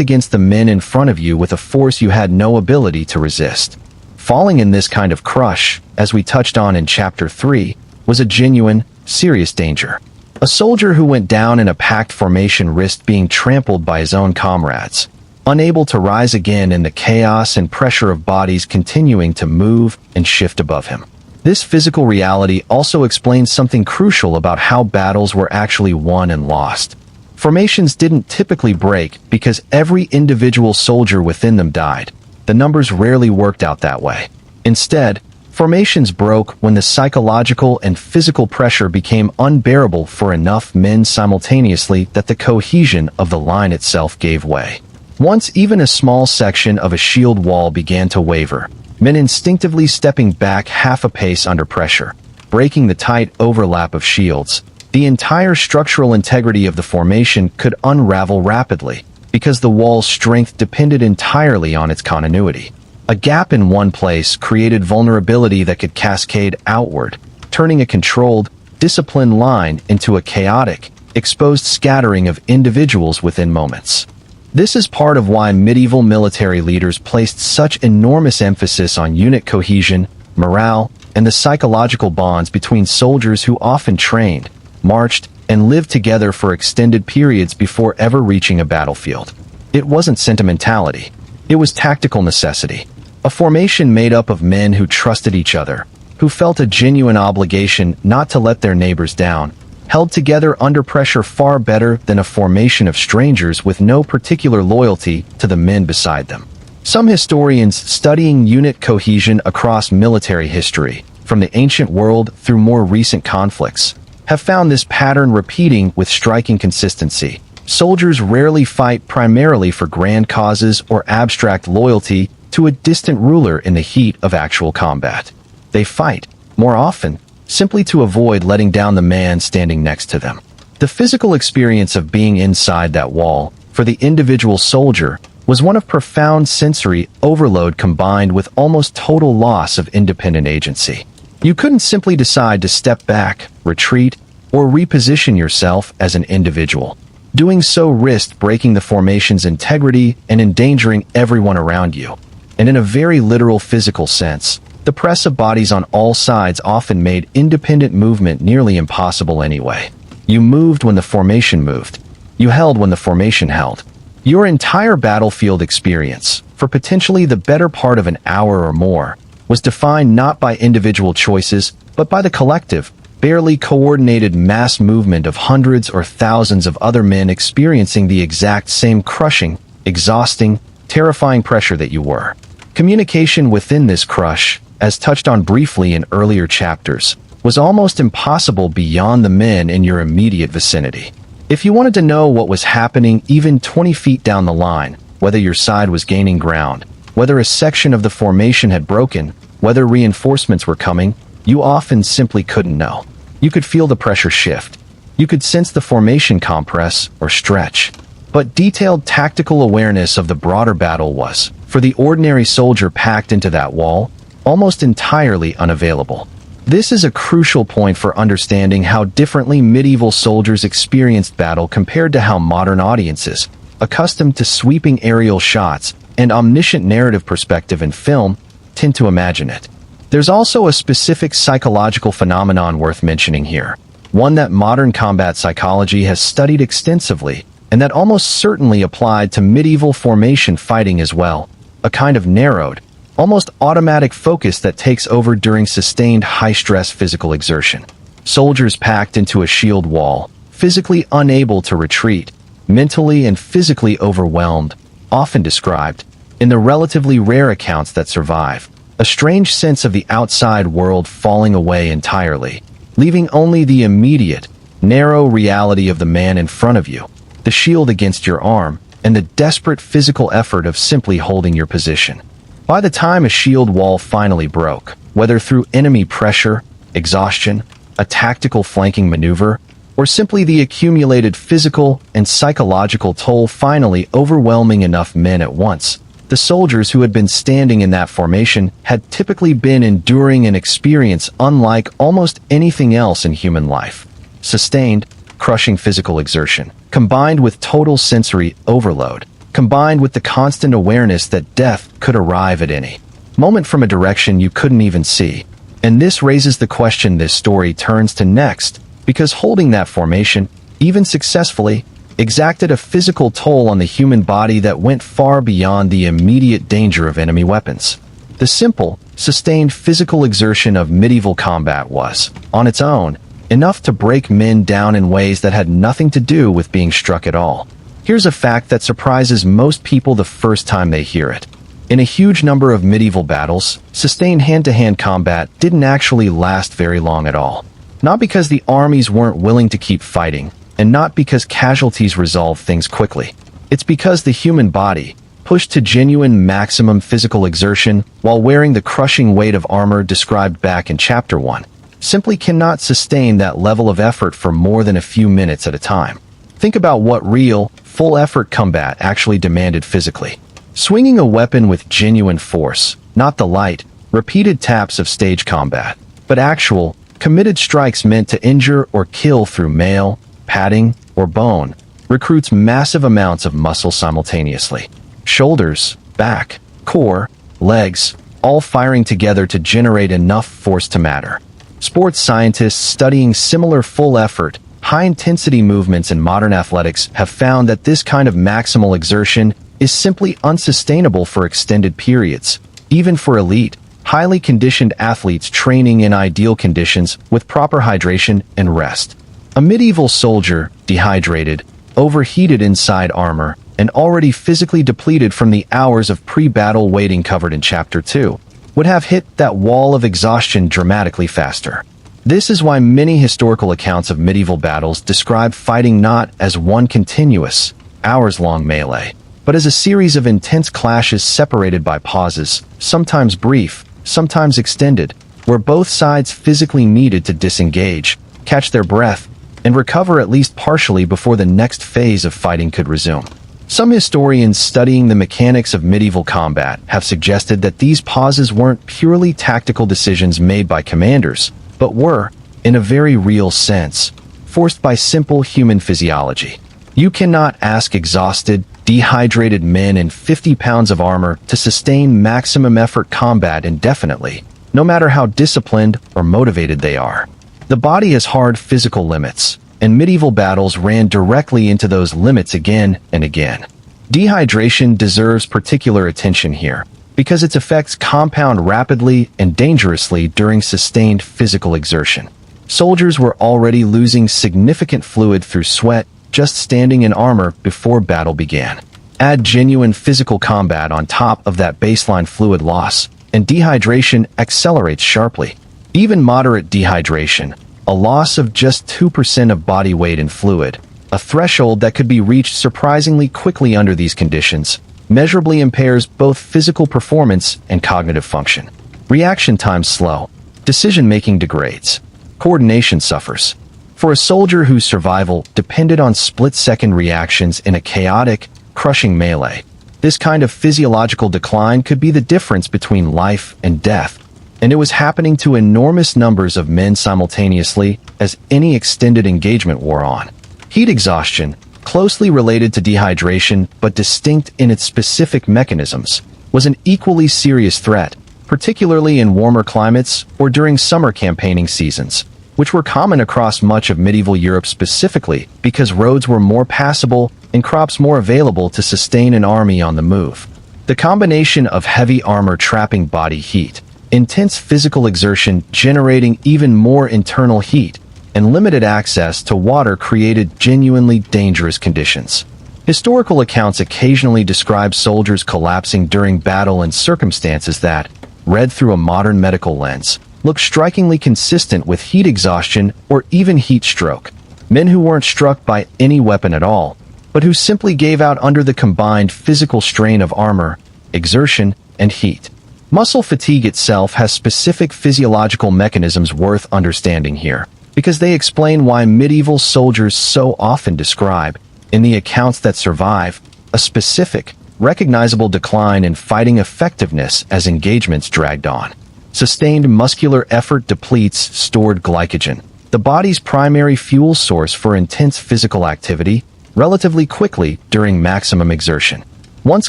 against the men in front of you with a force you had no ability to resist. Falling in this kind of crush, as we touched on in Chapter 3, was a genuine, serious danger. A soldier who went down in a packed formation risked being trampled by his own comrades, unable to rise again in the chaos and pressure of bodies continuing to move and shift above him. This physical reality also explains something crucial about how battles were actually won and lost. Formations didn't typically break because every individual soldier within them died. The numbers rarely worked out that way. Instead, formations broke when the psychological and physical pressure became unbearable for enough men simultaneously that the cohesion of the line itself gave way. Once even a small section of a shield wall began to waver, men instinctively stepping back half a pace under pressure, breaking the tight overlap of shields, the entire structural integrity of the formation could unravel rapidly, because the wall's strength depended entirely on its continuity. A gap in one place created vulnerability that could cascade outward, turning a controlled, disciplined line into a chaotic, exposed scattering of individuals within moments. This is part of why medieval military leaders placed such enormous emphasis on unit cohesion, morale, and the psychological bonds between soldiers who often trained, marched, and lived together for extended periods before ever reaching a battlefield. It wasn't sentimentality. It was tactical necessity. A formation made up of men who trusted each other, who felt a genuine obligation not to let their neighbors down, held together under pressure far better than a formation of strangers with no particular loyalty to the men beside them. Some historians studying unit cohesion across military history, from the ancient world through more recent conflicts, have found this pattern repeating with striking consistency. Soldiers rarely fight primarily for grand causes or abstract loyalty to a distant ruler in the heat of actual combat. They fight, more often, simply to avoid letting down the man standing next to them. The physical experience of being inside that wall, for the individual soldier, was one of profound sensory overload combined with almost total loss of independent agency. You couldn't simply decide to step back, retreat, or reposition yourself as an individual. Doing so risked breaking the formation's integrity and endangering everyone around you. And in a very literal physical sense, the press of bodies on all sides often made independent movement nearly impossible anyway. You moved when the formation moved. You held when the formation held. Your entire battlefield experience, for potentially the better part of an hour or more, was defined not by individual choices, but by the collective, barely coordinated mass movement of hundreds or thousands of other men experiencing the exact same crushing, exhausting, terrifying pressure that you were. Communication within this crush, as touched on briefly in earlier chapters, was almost impossible beyond the men in your immediate vicinity. If you wanted to know what was happening even 20 feet down the line, whether your side was gaining ground, whether a section of the formation had broken, whether reinforcements were coming, you often simply couldn't know. You could feel the pressure shift. You could sense the formation compress or stretch. But detailed tactical awareness of the broader battle was, for the ordinary soldier packed into that wall, almost entirely unavailable. This is a crucial point for understanding how differently medieval soldiers experienced battle compared to how modern audiences, accustomed to sweeping aerial shots and omniscient narrative perspective in film, tend to imagine it. There's also a specific psychological phenomenon worth mentioning here, one that modern combat psychology has studied extensively, and that almost certainly applied to medieval formation fighting as well, a kind of narrowed, almost automatic focus that takes over during sustained high-stress physical exertion. Soldiers packed into a shield wall, physically unable to retreat, mentally and physically overwhelmed, often described, in the relatively rare accounts that survive, a strange sense of the outside world falling away entirely, leaving only the immediate, narrow reality of the man in front of you, the shield against your arm, and the desperate physical effort of simply holding your position. By the time a shield wall finally broke, whether through enemy pressure, exhaustion, a tactical flanking maneuver, or simply the accumulated physical and psychological toll finally overwhelming enough men at once, the soldiers who had been standing in that formation had typically been enduring an experience unlike almost anything else in human life. Sustained, crushing physical exertion, combined with total sensory overload, combined with the constant awareness that death could arrive at any moment from a direction you couldn't even see. And this raises the question this story turns to next, because holding that formation, even successfully, exacted a physical toll on the human body that went far beyond the immediate danger of enemy weapons. The simple, sustained physical exertion of medieval combat was, on its own, enough to break men down in ways that had nothing to do with being struck at all. Here's a fact that surprises most people the first time they hear it. In a huge number of medieval battles, sustained hand-to-hand combat didn't actually last very long at all. Not because the armies weren't willing to keep fighting, and not because casualties resolved things quickly. It's because the human body, pushed to genuine maximum physical exertion while wearing the crushing weight of armor described back in Chapter 1, simply cannot sustain that level of effort for more than a few minutes at a time. Think about what real, full-effort combat actually demanded physically. Swinging a weapon with genuine force, not the light, repeated taps of stage combat, but actual, committed strikes meant to injure or kill through mail, padding, or bone, recruits massive amounts of muscle simultaneously. Shoulders, back, core, legs, all firing together to generate enough force to matter. Sports scientists studying similar full-effort, high-intensity movements in modern athletics have found that this kind of maximal exertion is simply unsustainable for extended periods, even for elite, highly conditioned athletes training in ideal conditions with proper hydration and rest. A medieval soldier, dehydrated, overheated inside armor, and already physically depleted from the hours of pre-battle waiting covered in Chapter 2, would have hit that wall of exhaustion dramatically faster. This is why many historical accounts of medieval battles describe fighting not as one continuous, hours-long melee, but as a series of intense clashes separated by pauses, sometimes brief, sometimes extended, where both sides physically needed to disengage, catch their breath, and recover at least partially before the next phase of fighting could resume. Some historians studying the mechanics of medieval combat have suggested that these pauses weren't purely tactical decisions made by commanders, but were, in a very real sense, forced by simple human physiology. You cannot ask exhausted, dehydrated men in 50 pounds of armor to sustain maximum effort combat indefinitely, no matter how disciplined or motivated they are. The body has hard physical limits, and medieval battles ran directly into those limits again and again. Dehydration deserves particular attention here, because its effects compound rapidly and dangerously during sustained physical exertion. Soldiers were already losing significant fluid through sweat just standing in armor before battle began. Add genuine physical combat on top of that baseline fluid loss, and dehydration accelerates sharply. Even moderate dehydration, a loss of just 2% of body weight in fluid, a threshold that could be reached surprisingly quickly under these conditions, measurably impairs both physical performance and cognitive function. Reaction time slow. Decision-making degrades. Coordination suffers. For a soldier whose survival depended on split-second reactions in a chaotic, crushing melee, this kind of physiological decline could be the difference between life and death, and it was happening to enormous numbers of men simultaneously as any extended engagement wore on. Heat exhaustion, closely related to dehydration but distinct in its specific mechanisms, was an equally serious threat, particularly in warmer climates or during summer campaigning seasons, which were common across much of medieval Europe specifically because roads were more passable and crops more available to sustain an army on the move. The combination of heavy armor trapping body heat, intense physical exertion generating even more internal heat, and limited access to water created genuinely dangerous conditions. Historical accounts occasionally describe soldiers collapsing during battle in circumstances that, read through a modern medical lens, look strikingly consistent with heat exhaustion or even heat stroke. Men who weren't struck by any weapon at all, but who simply gave out under the combined physical strain of armor, exertion, and heat. Muscle fatigue itself has specific physiological mechanisms worth understanding here, because they explain why medieval soldiers so often describe, in the accounts that survive, a specific, recognizable decline in fighting effectiveness as engagements dragged on. Sustained muscular effort depletes stored glycogen, the body's primary fuel source for intense physical activity, relatively quickly during maximum exertion. Once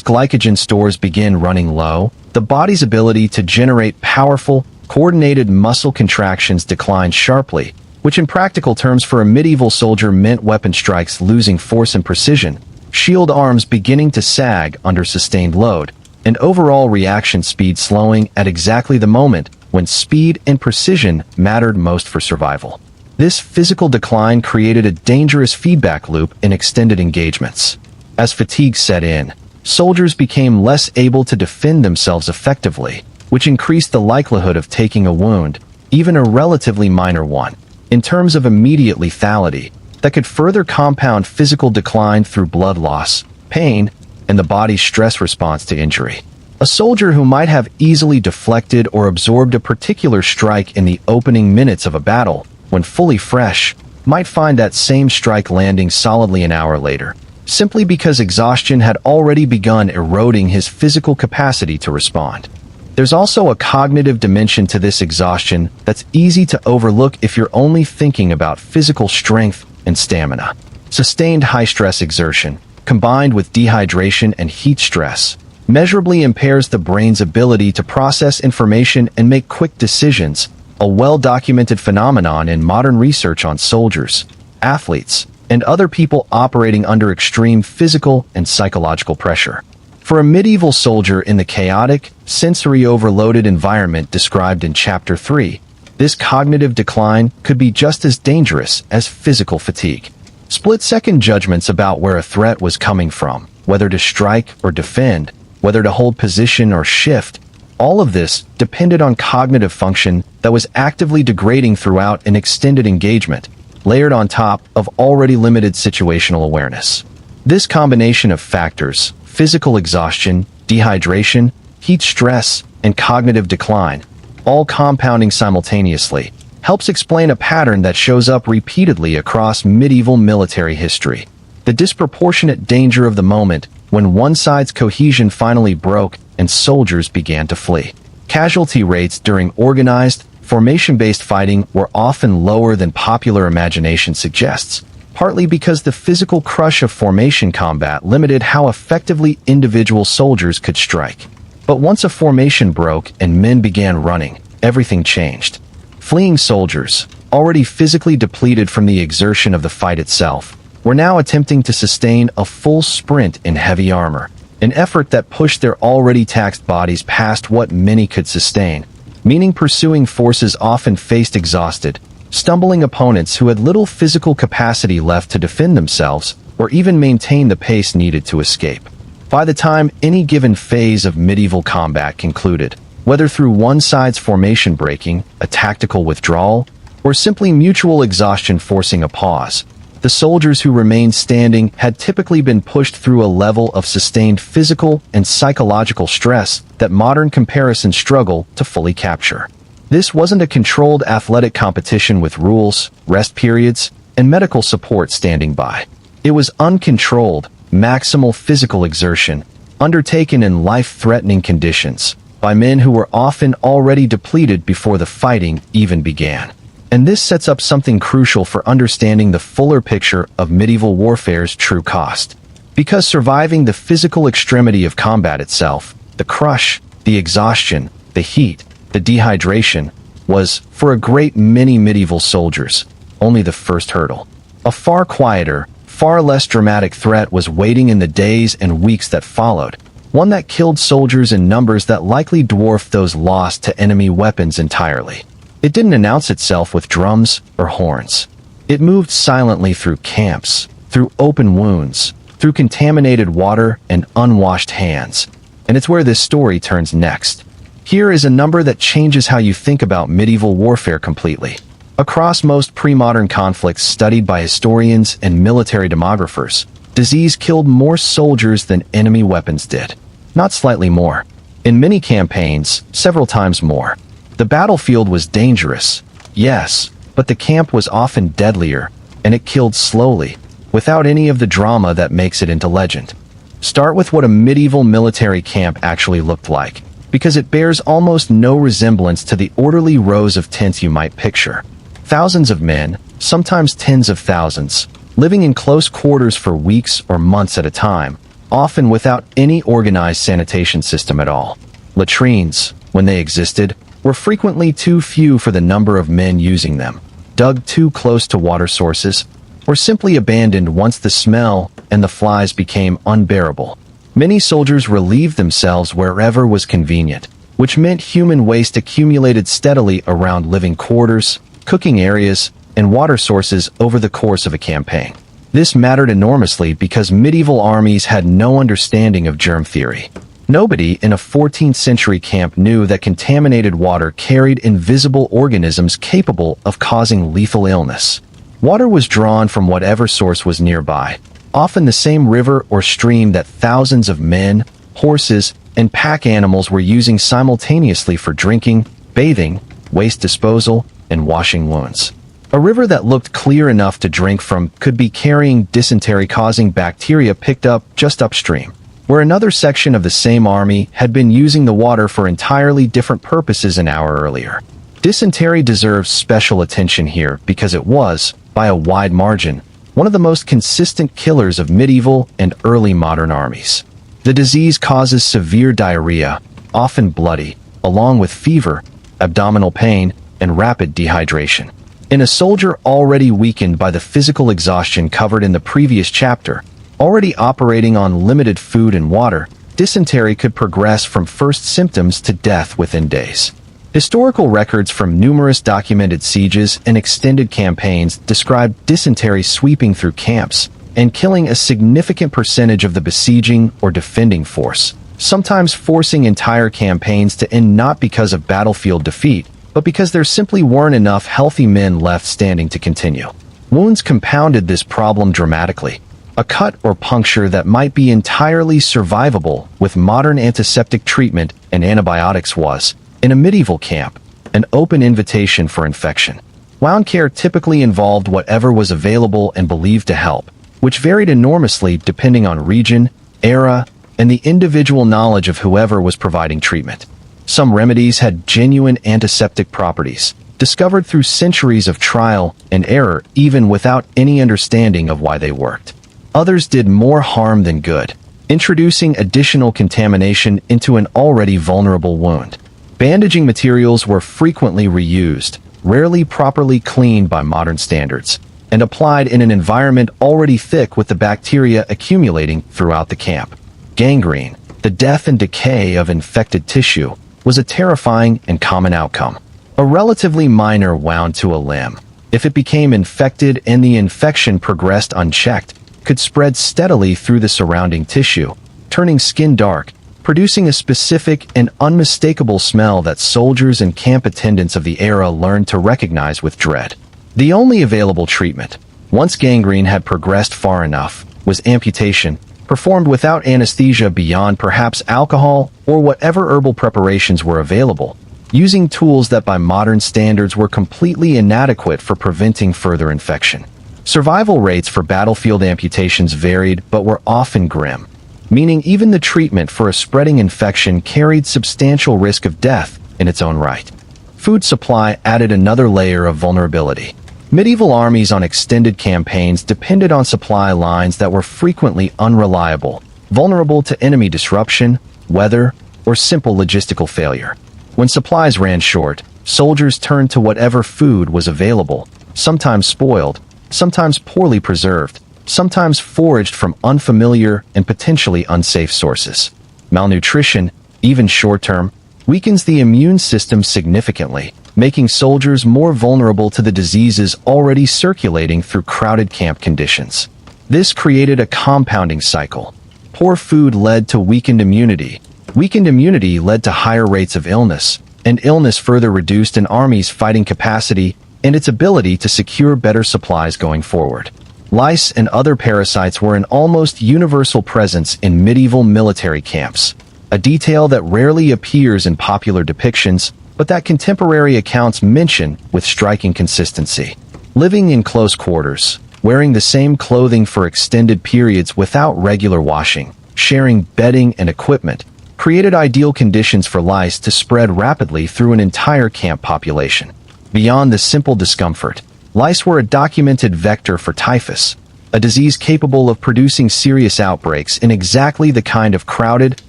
glycogen stores begin running low, the body's ability to generate powerful, coordinated muscle contractions declines sharply, which in practical terms for a medieval soldier meant weapon strikes losing force and precision, shield arms beginning to sag under sustained load, and overall reaction speed slowing at exactly the moment when speed and precision mattered most for survival. This physical decline created a dangerous feedback loop in extended engagements. As fatigue set in, soldiers became less able to defend themselves effectively, which increased the likelihood of taking a wound, even a relatively minor one, in terms of immediate lethality, that could further compound physical decline through blood loss, pain, and the body's stress response to injury. A soldier who might have easily deflected or absorbed a particular strike in the opening minutes of a battle, when fully fresh, might find that same strike landing solidly an hour later, simply because exhaustion had already begun eroding his physical capacity to respond. There's also a cognitive dimension to this exhaustion that's easy to overlook if you're only thinking about physical strength and stamina. Sustained high-stress exertion, combined with dehydration and heat stress, measurably impairs the brain's ability to process information and make quick decisions, a well-documented phenomenon in modern research on soldiers, athletes, and other people operating under extreme physical and psychological pressure. For a medieval soldier in the chaotic, sensory-overloaded environment described in Chapter 3, this cognitive decline could be just as dangerous as physical fatigue. Split-second judgments about where a threat was coming from, whether to strike or defend, whether to hold position or shift, all of this depended on cognitive function that was actively degrading throughout an extended engagement, layered on top of already limited situational awareness. This combination of factors, physical exhaustion, dehydration, heat stress, and cognitive decline, all compounding simultaneously, helps explain a pattern that shows up repeatedly across medieval military history. The disproportionate danger of the moment when one side's cohesion finally broke and soldiers began to flee. Casualty rates during organized, formation-based fighting were often lower than popular imagination suggests, partly because the physical crush of formation combat limited how effectively individual soldiers could strike. But once a formation broke and men began running, everything changed. Fleeing soldiers, already physically depleted from the exertion of the fight itself, were now attempting to sustain a full sprint in heavy armor, an effort that pushed their already taxed bodies past what many could sustain, meaning pursuing forces often faced exhausted, stumbling opponents who had little physical capacity left to defend themselves or even maintain the pace needed to escape. By the time any given phase of medieval combat concluded, whether through one side's formation breaking, a tactical withdrawal, or simply mutual exhaustion forcing a pause, the soldiers who remained standing had typically been pushed through a level of sustained physical and psychological stress that modern comparisons struggle to fully capture. This wasn't a controlled athletic competition with rules, rest periods, and medical support standing by. It was uncontrolled, maximal physical exertion, undertaken in life-threatening conditions, by men who were often already depleted before the fighting even began. And this sets up something crucial for understanding the fuller picture of medieval warfare's true cost. Because surviving the physical extremity of combat itself, the crush, the exhaustion, the heat, the dehydration, was, for a great many medieval soldiers, only the first hurdle. A far quieter, far less dramatic threat was waiting in the days and weeks that followed, one that killed soldiers in numbers that likely dwarfed those lost to enemy weapons entirely. It didn't announce itself with drums or horns. It moved silently through camps, through open wounds, through contaminated water and unwashed hands. And it's where this story turns next. Here is a number that changes how you think about medieval warfare completely. Across most pre-modern conflicts studied by historians and military demographers, disease killed more soldiers than enemy weapons did. Not slightly more. In many campaigns, several times more. The battlefield was dangerous, yes, but the camp was often deadlier, and it killed slowly, without any of the drama that makes it into legend. Start with what a medieval military camp actually looked like, because it bears almost no resemblance to the orderly rows of tents you might picture. Thousands of men, sometimes tens of thousands, living in close quarters for weeks or months at a time, often without any organized sanitation system at all. Latrines, when they existed, were frequently too few for the number of men using them, dug too close to water sources, or simply abandoned once the smell and the flies became unbearable. Many soldiers relieved themselves wherever was convenient, which meant human waste accumulated steadily around living quarters, cooking areas, and water sources over the course of a campaign. This mattered enormously because medieval armies had no understanding of germ theory. Nobody in a 14th century camp knew that contaminated water carried invisible organisms capable of causing lethal illness. Water was drawn from whatever source was nearby, often the same river or stream that thousands of men, horses, and pack animals were using simultaneously for drinking, bathing, waste disposal, and washing wounds. A river that looked clear enough to drink from could be carrying dysentery-causing bacteria picked up just upstream, where another section of the same army had been using the water for entirely different purposes an hour earlier. Dysentery deserves special attention here because it was, by a wide margin, one of the most consistent killers of medieval and early modern armies. The disease causes severe diarrhea, often bloody, along with fever, abdominal pain, and rapid dehydration. In a soldier already weakened by the physical exhaustion covered in the previous chapter, already operating on limited food and water, dysentery could progress from first symptoms to death within days. Historical records from numerous documented sieges and extended campaigns describe dysentery sweeping through camps and killing a significant percentage of the besieging or defending force, sometimes forcing entire campaigns to end not because of battlefield defeat, but because there simply weren't enough healthy men left standing to continue. Wounds compounded this problem dramatically. A cut or puncture that might be entirely survivable with modern antiseptic treatment and antibiotics was, in a medieval camp, an open invitation for infection. Wound care typically involved whatever was available and believed to help, which varied enormously depending on region, era, and the individual knowledge of whoever was providing treatment. Some remedies had genuine antiseptic properties, discovered through centuries of trial and error even without any understanding of why they worked. Others did more harm than good, introducing additional contamination into an already vulnerable wound. Bandaging materials were frequently reused, rarely properly cleaned by modern standards, and applied in an environment already thick with the bacteria accumulating throughout the camp. Gangrene, the death and decay of infected tissue, was a terrifying and common outcome. A relatively minor wound to a limb, if it became infected and the infection progressed unchecked, could spread steadily through the surrounding tissue, turning skin dark, producing a specific and unmistakable smell that soldiers and camp attendants of the era learned to recognize with dread. The only available treatment, once gangrene had progressed far enough, was amputation, performed without anesthesia beyond perhaps alcohol or whatever herbal preparations were available, using tools that by modern standards were completely inadequate for preventing further infection. Survival rates for battlefield amputations varied but were often grim, meaning even the treatment for a spreading infection carried substantial risk of death in its own right. Food supply added another layer of vulnerability. Medieval armies on extended campaigns depended on supply lines that were frequently unreliable, vulnerable to enemy disruption, weather, or simple logistical failure. When supplies ran short, soldiers turned to whatever food was available, sometimes spoiled, sometimes poorly preserved, sometimes foraged from unfamiliar and potentially unsafe sources. Malnutrition, even short-term, weakens the immune system significantly, making soldiers more vulnerable to the diseases already circulating through crowded camp conditions. This created a compounding cycle. Poor food led to weakened immunity. Weakened immunity led to higher rates of illness, and illness further reduced an army's fighting capacity and its ability to secure better supplies going forward. Lice and other parasites were an almost universal presence in medieval military camps, a detail that rarely appears in popular depictions, but that contemporary accounts mention with striking consistency. Living in close quarters, wearing the same clothing for extended periods without regular washing, sharing bedding and equipment, created ideal conditions for lice to spread rapidly through an entire camp population. Beyond the simple discomfort, lice were a documented vector for typhus, a disease capable of producing serious outbreaks in exactly the kind of crowded,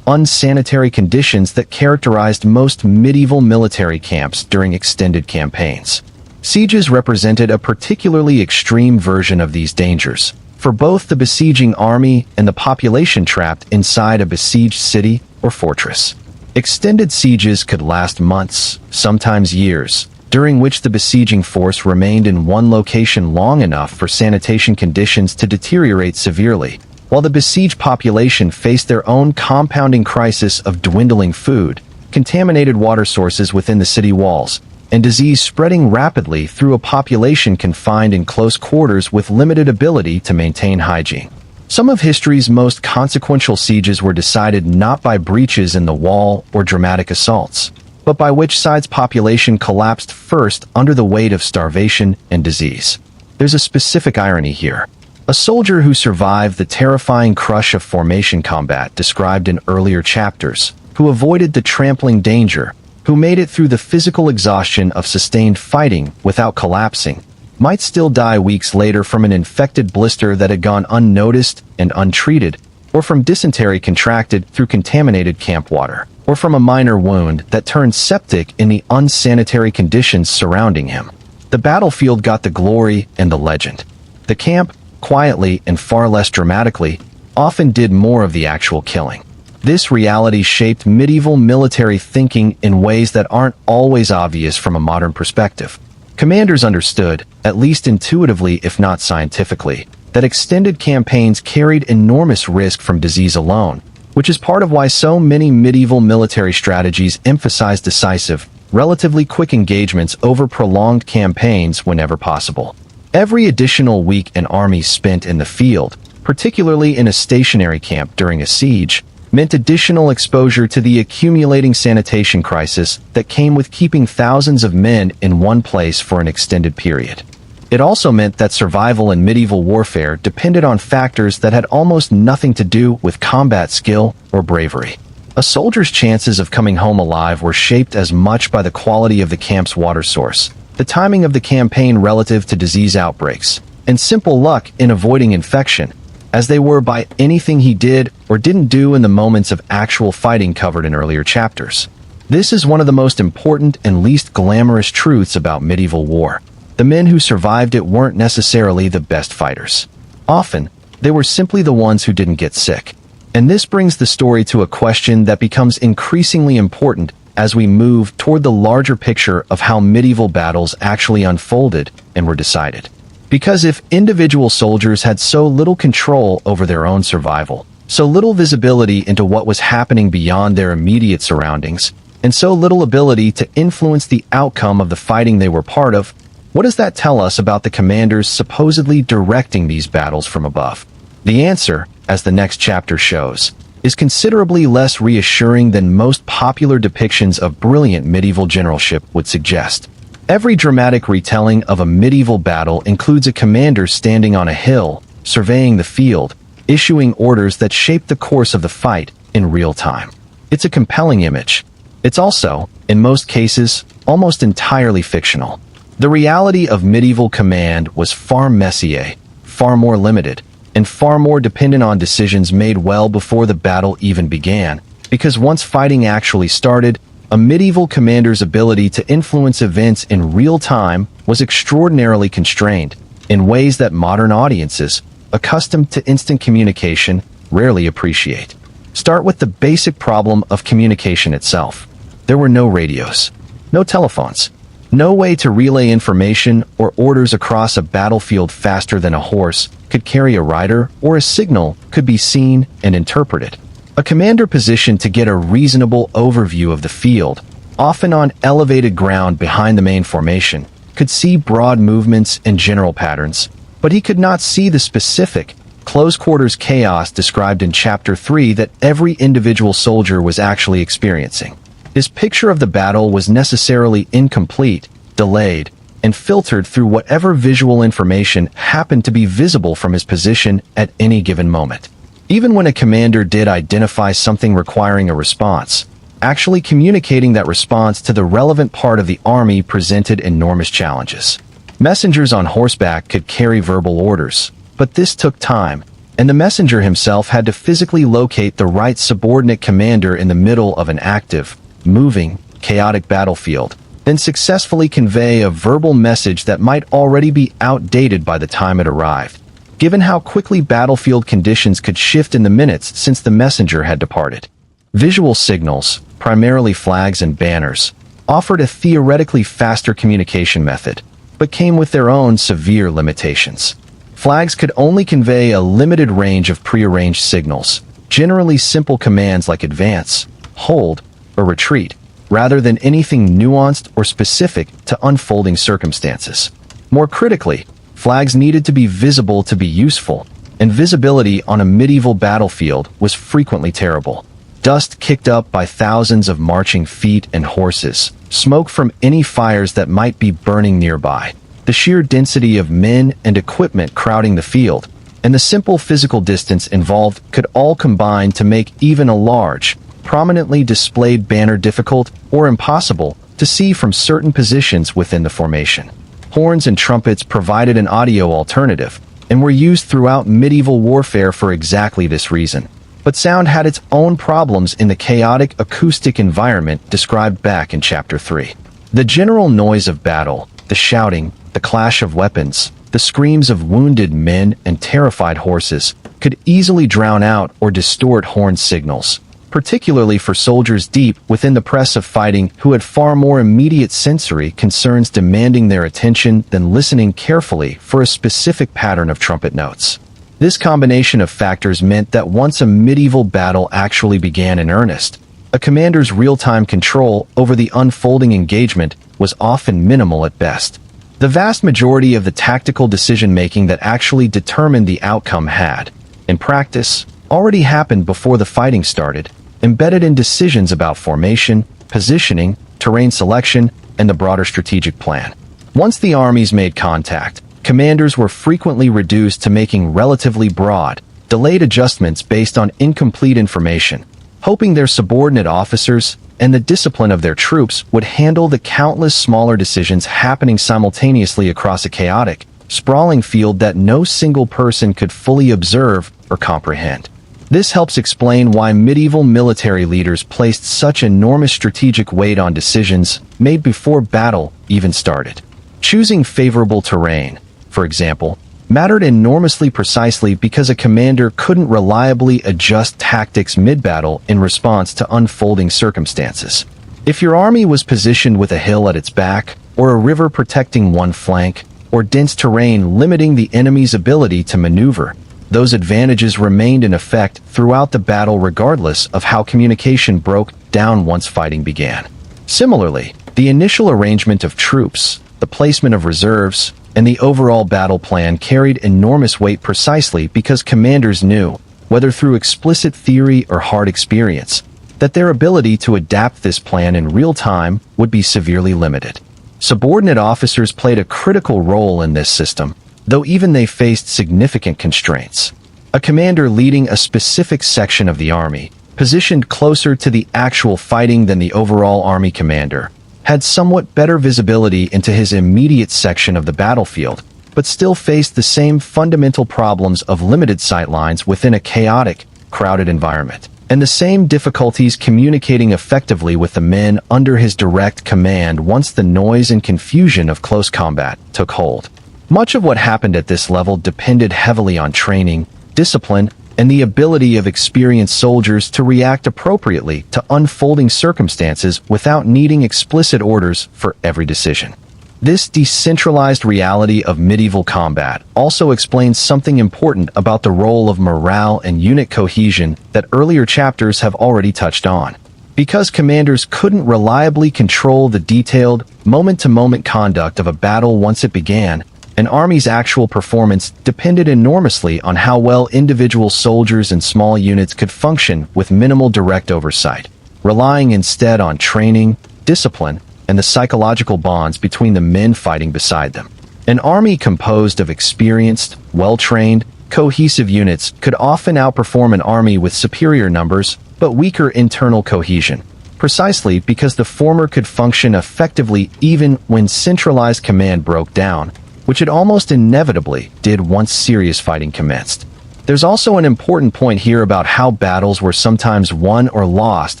unsanitary conditions that characterized most medieval military camps during extended campaigns. Sieges represented a particularly extreme version of these dangers, for both the besieging army and the population trapped inside a besieged city or fortress. Extended sieges could last months, sometimes years, during which the besieging force remained in one location long enough for sanitation conditions to deteriorate severely, while the besieged population faced their own compounding crisis of dwindling food, contaminated water sources within the city walls, and disease spreading rapidly through a population confined in close quarters with limited ability to maintain hygiene. Some of history's most consequential sieges were decided not by breaches in the wall or dramatic assaults, but by which side's population collapsed first under the weight of starvation and disease. There's a specific irony here. A soldier who survived the terrifying crush of formation combat described in earlier chapters, who avoided the trampling danger, who made it through the physical exhaustion of sustained fighting without collapsing, might still die weeks later from an infected blister that had gone unnoticed and untreated, or from dysentery contracted through contaminated camp water, or from a minor wound that turned septic in the unsanitary conditions surrounding him. The battlefield got the glory and the legend. The camp, quietly and far less dramatically, often did more of the actual killing. This reality shaped medieval military thinking in ways that aren't always obvious from a modern perspective. Commanders understood, at least intuitively if not scientifically, that extended campaigns carried enormous risk from disease alone, which is part of why so many medieval military strategies emphasize decisive, relatively quick engagements over prolonged campaigns whenever possible. Every additional week an army spent in the field, particularly in a stationary camp during a siege, meant additional exposure to the accumulating sanitation crisis that came with keeping thousands of men in one place for an extended period. It also meant that survival in medieval warfare depended on factors that had almost nothing to do with combat skill or bravery. A soldier's chances of coming home alive were shaped as much by the quality of the camp's water source, the timing of the campaign relative to disease outbreaks, and simple luck in avoiding infection, as they were by anything he did or didn't do in the moments of actual fighting covered in earlier chapters. This is one of the most important and least glamorous truths about medieval war. The men who survived it weren't necessarily the best fighters. Often, they were simply the ones who didn't get sick. And this brings the story to a question that becomes increasingly important as we move toward the larger picture of how medieval battles actually unfolded and were decided. Because if individual soldiers had so little control over their own survival, so little visibility into what was happening beyond their immediate surroundings, and so little ability to influence the outcome of the fighting they were part of, what does that tell us about the commanders supposedly directing these battles from above? The answer, as the next chapter shows, is considerably less reassuring than most popular depictions of brilliant medieval generalship would suggest. Every dramatic retelling of a medieval battle includes a commander standing on a hill, surveying the field, issuing orders that shape the course of the fight in real time. It's a compelling image. It's also, in most cases, almost entirely fictional. The reality of medieval command was far messier, far more limited, and far more dependent on decisions made well before the battle even began, because once fighting actually started, a medieval commander's ability to influence events in real time was extraordinarily constrained, in ways that modern audiences, accustomed to instant communication, rarely appreciate. Start with the basic problem of communication itself. There were no radios, no telephones, no way to relay information or orders across a battlefield faster than a horse could carry a rider, or a signal could be seen and interpreted. A commander positioned to get a reasonable overview of the field, often on elevated ground behind the main formation, could see broad movements and general patterns, but he could not see the specific, close-quarters chaos described in Chapter 3 that every individual soldier was actually experiencing. His picture of the battle was necessarily incomplete, delayed, and filtered through whatever visual information happened to be visible from his position at any given moment. Even when a commander did identify something requiring a response, actually communicating that response to the relevant part of the army presented enormous challenges. Messengers on horseback could carry verbal orders, but this took time, and the messenger himself had to physically locate the right subordinate commander in the middle of an active, moving, chaotic battlefield, then successfully convey a verbal message that might already be outdated by the time it arrived, given how quickly battlefield conditions could shift in the minutes since the messenger had departed. Visual signals, primarily flags and banners, offered a theoretically faster communication method, but came with their own severe limitations. Flags could only convey a limited range of prearranged signals, generally simple commands like advance, hold, or retreat, rather than anything nuanced or specific to unfolding circumstances. More critically, flags needed to be visible to be useful, and visibility on a medieval battlefield was frequently terrible. Dust kicked up by thousands of marching feet and horses, smoke from any fires that might be burning nearby, the sheer density of men and equipment crowding the field, and the simple physical distance involved could all combine to make even a large, prominently displayed banner difficult or impossible to see from certain positions within the formation. Horns and trumpets provided an audio alternative, and were used throughout medieval warfare for exactly this reason. But sound had its own problems in the chaotic acoustic environment described back in Chapter 3. The general noise of battle, the shouting, the clash of weapons, the screams of wounded men and terrified horses could easily drown out or distort horn signals, particularly for soldiers deep within the press of fighting who had far more immediate sensory concerns demanding their attention than listening carefully for a specific pattern of trumpet notes. This combination of factors meant that once a medieval battle actually began in earnest, a commander's real-time control over the unfolding engagement was often minimal at best. The vast majority of the tactical decision-making that actually determined the outcome had, in practice, already happened before the fighting started, embedded in decisions about formation, positioning, terrain selection, and the broader strategic plan. Once the armies made contact, commanders were frequently reduced to making relatively broad, delayed adjustments based on incomplete information, hoping their subordinate officers and the discipline of their troops would handle the countless smaller decisions happening simultaneously across a chaotic, sprawling field that no single person could fully observe or comprehend. This helps explain why medieval military leaders placed such enormous strategic weight on decisions made before battle even started. Choosing favorable terrain, for example, mattered enormously precisely because a commander couldn't reliably adjust tactics mid-battle in response to unfolding circumstances. If your army was positioned with a hill at its back, or a river protecting one flank, or dense terrain limiting the enemy's ability to maneuver, those advantages remained in effect throughout the battle regardless of how communication broke down once fighting began. Similarly, the initial arrangement of troops, the placement of reserves, and the overall battle plan carried enormous weight precisely because commanders knew, whether through explicit theory or hard experience, that their ability to adapt this plan in real time would be severely limited. Subordinate officers played a critical role in this system, though even they faced significant constraints. A commander leading a specific section of the army, positioned closer to the actual fighting than the overall army commander, had somewhat better visibility into his immediate section of the battlefield, but still faced the same fundamental problems of limited sightlines within a chaotic, crowded environment, and the same difficulties communicating effectively with the men under his direct command once the noise and confusion of close combat took hold. Much of what happened at this level depended heavily on training, discipline, and the ability of experienced soldiers to react appropriately to unfolding circumstances without needing explicit orders for every decision. This decentralized reality of medieval combat also explains something important about the role of morale and unit cohesion that earlier chapters have already touched on. Because commanders couldn't reliably control the detailed, moment-to-moment conduct of a battle once it began, an army's actual performance depended enormously on how well individual soldiers and small units could function with minimal direct oversight, relying instead on training, discipline, and the psychological bonds between the men fighting beside them. An army composed of experienced, well-trained, cohesive units could often outperform an army with superior numbers but weaker internal cohesion, precisely because the former could function effectively even when centralized command broke down, which it almost inevitably did once serious fighting commenced. There's also an important point here about how battles were sometimes won or lost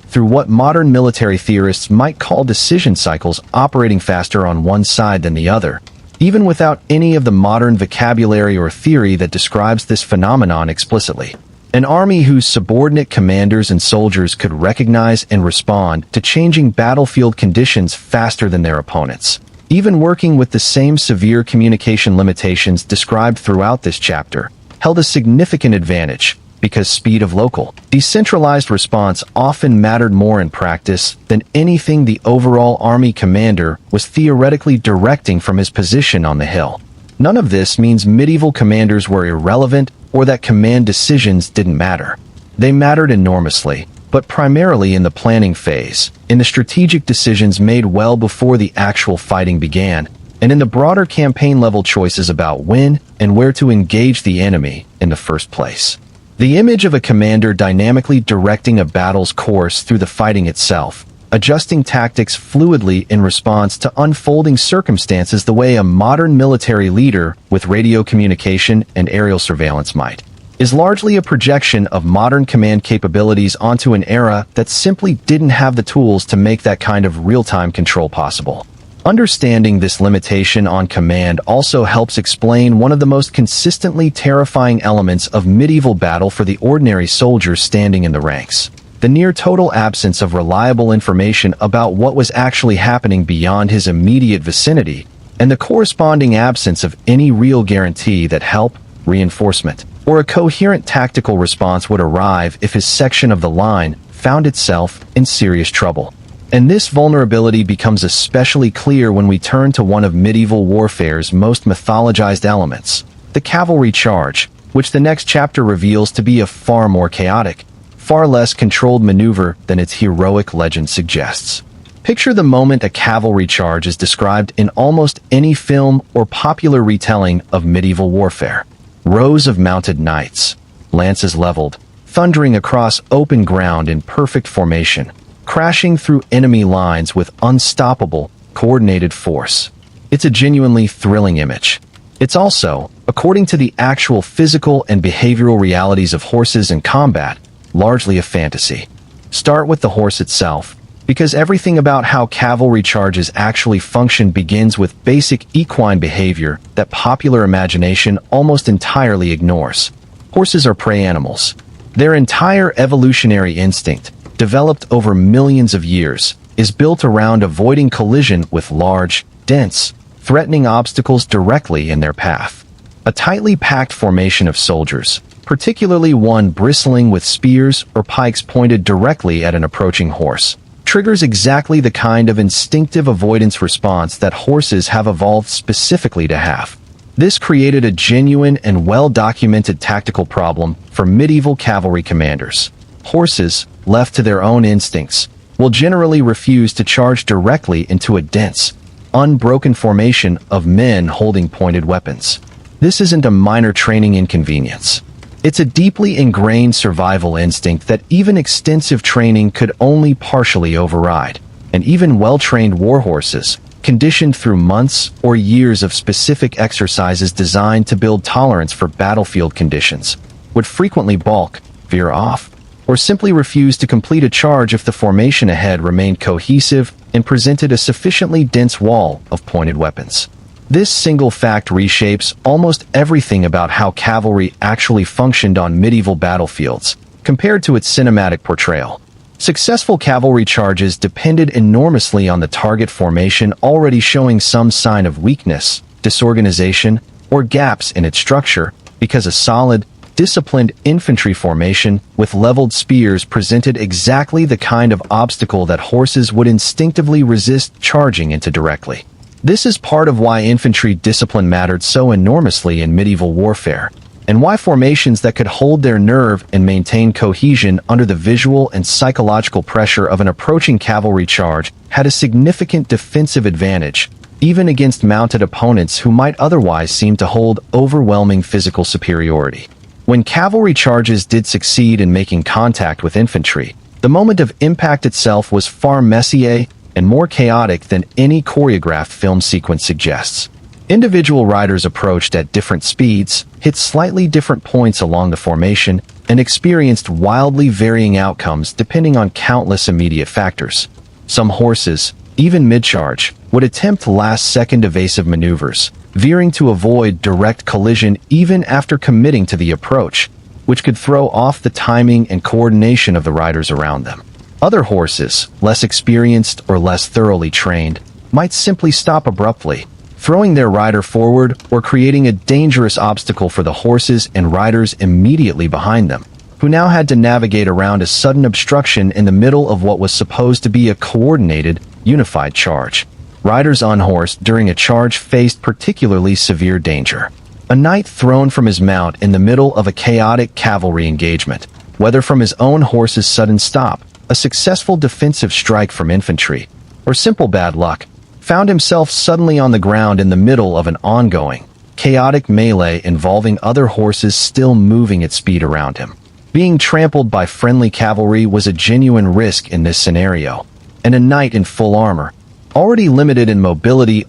through what modern military theorists might call decision cycles operating faster on one side than the other, even without any of the modern vocabulary or theory that describes this phenomenon explicitly. An army whose subordinate commanders and soldiers could recognize and respond to changing battlefield conditions faster than their opponents, even working with the same severe communication limitations described throughout this chapter, held a significant advantage because speed of local, decentralized response often mattered more in practice than anything the overall army commander was theoretically directing from his position on the hill. None of this means medieval commanders were irrelevant or that command decisions didn't matter. They mattered enormously, but primarily in the planning phase, in the strategic decisions made well before the actual fighting began, and in the broader campaign-level choices about when and where to engage the enemy in the first place. The image of a commander dynamically directing a battle's course through the fighting itself, adjusting tactics fluidly in response to unfolding circumstances the way a modern military leader with radio communication and aerial surveillance might, is largely a projection of modern command capabilities onto an era that simply didn't have the tools to make that kind of real-time control possible. Understanding this limitation on command also helps explain one of the most consistently terrifying elements of medieval battle for the ordinary soldier standing in the ranks: the near-total absence of reliable information about what was actually happening beyond his immediate vicinity, and the corresponding absence of any real guarantee that help, reinforcement, or a coherent tactical response would arrive if his section of the line found itself in serious trouble. And this vulnerability becomes especially clear when we turn to one of medieval warfare's most mythologized elements, the cavalry charge, which the next chapter reveals to be a far more chaotic, far less controlled maneuver than its heroic legend suggests. Picture the moment a cavalry charge is described in almost any film or popular retelling of medieval warfare. Rows of mounted knights, lances leveled, thundering across open ground in perfect formation, crashing through enemy lines with unstoppable, coordinated force. It's a genuinely thrilling image. It's also, according to the actual physical and behavioral realities of horses in combat, largely a fantasy. Start with the horse itself, because everything about how cavalry charges actually function begins with basic equine behavior that popular imagination almost entirely ignores. Horses are prey animals. Their entire evolutionary instinct, developed over millions of years, is built around avoiding collision with large, dense, threatening obstacles directly in their path. A tightly packed formation of soldiers, particularly one bristling with spears or pikes pointed directly at an approaching horse, triggers exactly the kind of instinctive avoidance response that horses have evolved specifically to have. This created a genuine and well-documented tactical problem for medieval cavalry commanders. Horses, left to their own instincts, will generally refuse to charge directly into a dense, unbroken formation of men holding pointed weapons. This isn't a minor training inconvenience. It's a deeply ingrained survival instinct that even extensive training could only partially override, and even well-trained warhorses, conditioned through months or years of specific exercises designed to build tolerance for battlefield conditions, would frequently balk, veer off, or simply refuse to complete a charge if the formation ahead remained cohesive and presented a sufficiently dense wall of pointed weapons. This single fact reshapes almost everything about how cavalry actually functioned on medieval battlefields, compared to its cinematic portrayal. Successful cavalry charges depended enormously on the target formation already showing some sign of weakness, disorganization, or gaps in its structure, because a solid, disciplined infantry formation with leveled spears presented exactly the kind of obstacle that horses would instinctively resist charging into directly. This is part of why infantry discipline mattered so enormously in medieval warfare, and why formations that could hold their nerve and maintain cohesion under the visual and psychological pressure of an approaching cavalry charge had a significant defensive advantage, even against mounted opponents who might otherwise seem to hold overwhelming physical superiority. When cavalry charges did succeed in making contact with infantry, The moment of impact itself was far messier and more chaotic than any choreographed film sequence suggests. Individual riders approached at different speeds, hit slightly different points along the formation, and experienced wildly varying outcomes depending on countless immediate factors. Some horses, even mid-charge, would attempt last-second evasive maneuvers, veering to avoid direct collision even after committing to the approach, which could throw off the timing and coordination of the riders around them. Other horses, less experienced or less thoroughly trained, might simply stop abruptly, throwing their rider forward or creating a dangerous obstacle for the horses and riders immediately behind them, who now had to navigate around a sudden obstruction in the middle of what was supposed to be a coordinated, unified charge. Riders unhorsed during a charge faced particularly severe danger. A knight thrown from his mount in the middle of a chaotic cavalry engagement, whether from his own horse's sudden stop, a successful defensive strike from infantry, or simple bad luck, found himself suddenly on the ground in the middle of an ongoing, chaotic melee involving other horses still moving at speed around him. Being trampled by friendly cavalry was a genuine risk in this scenario, and a knight in full armor, already limited in mobility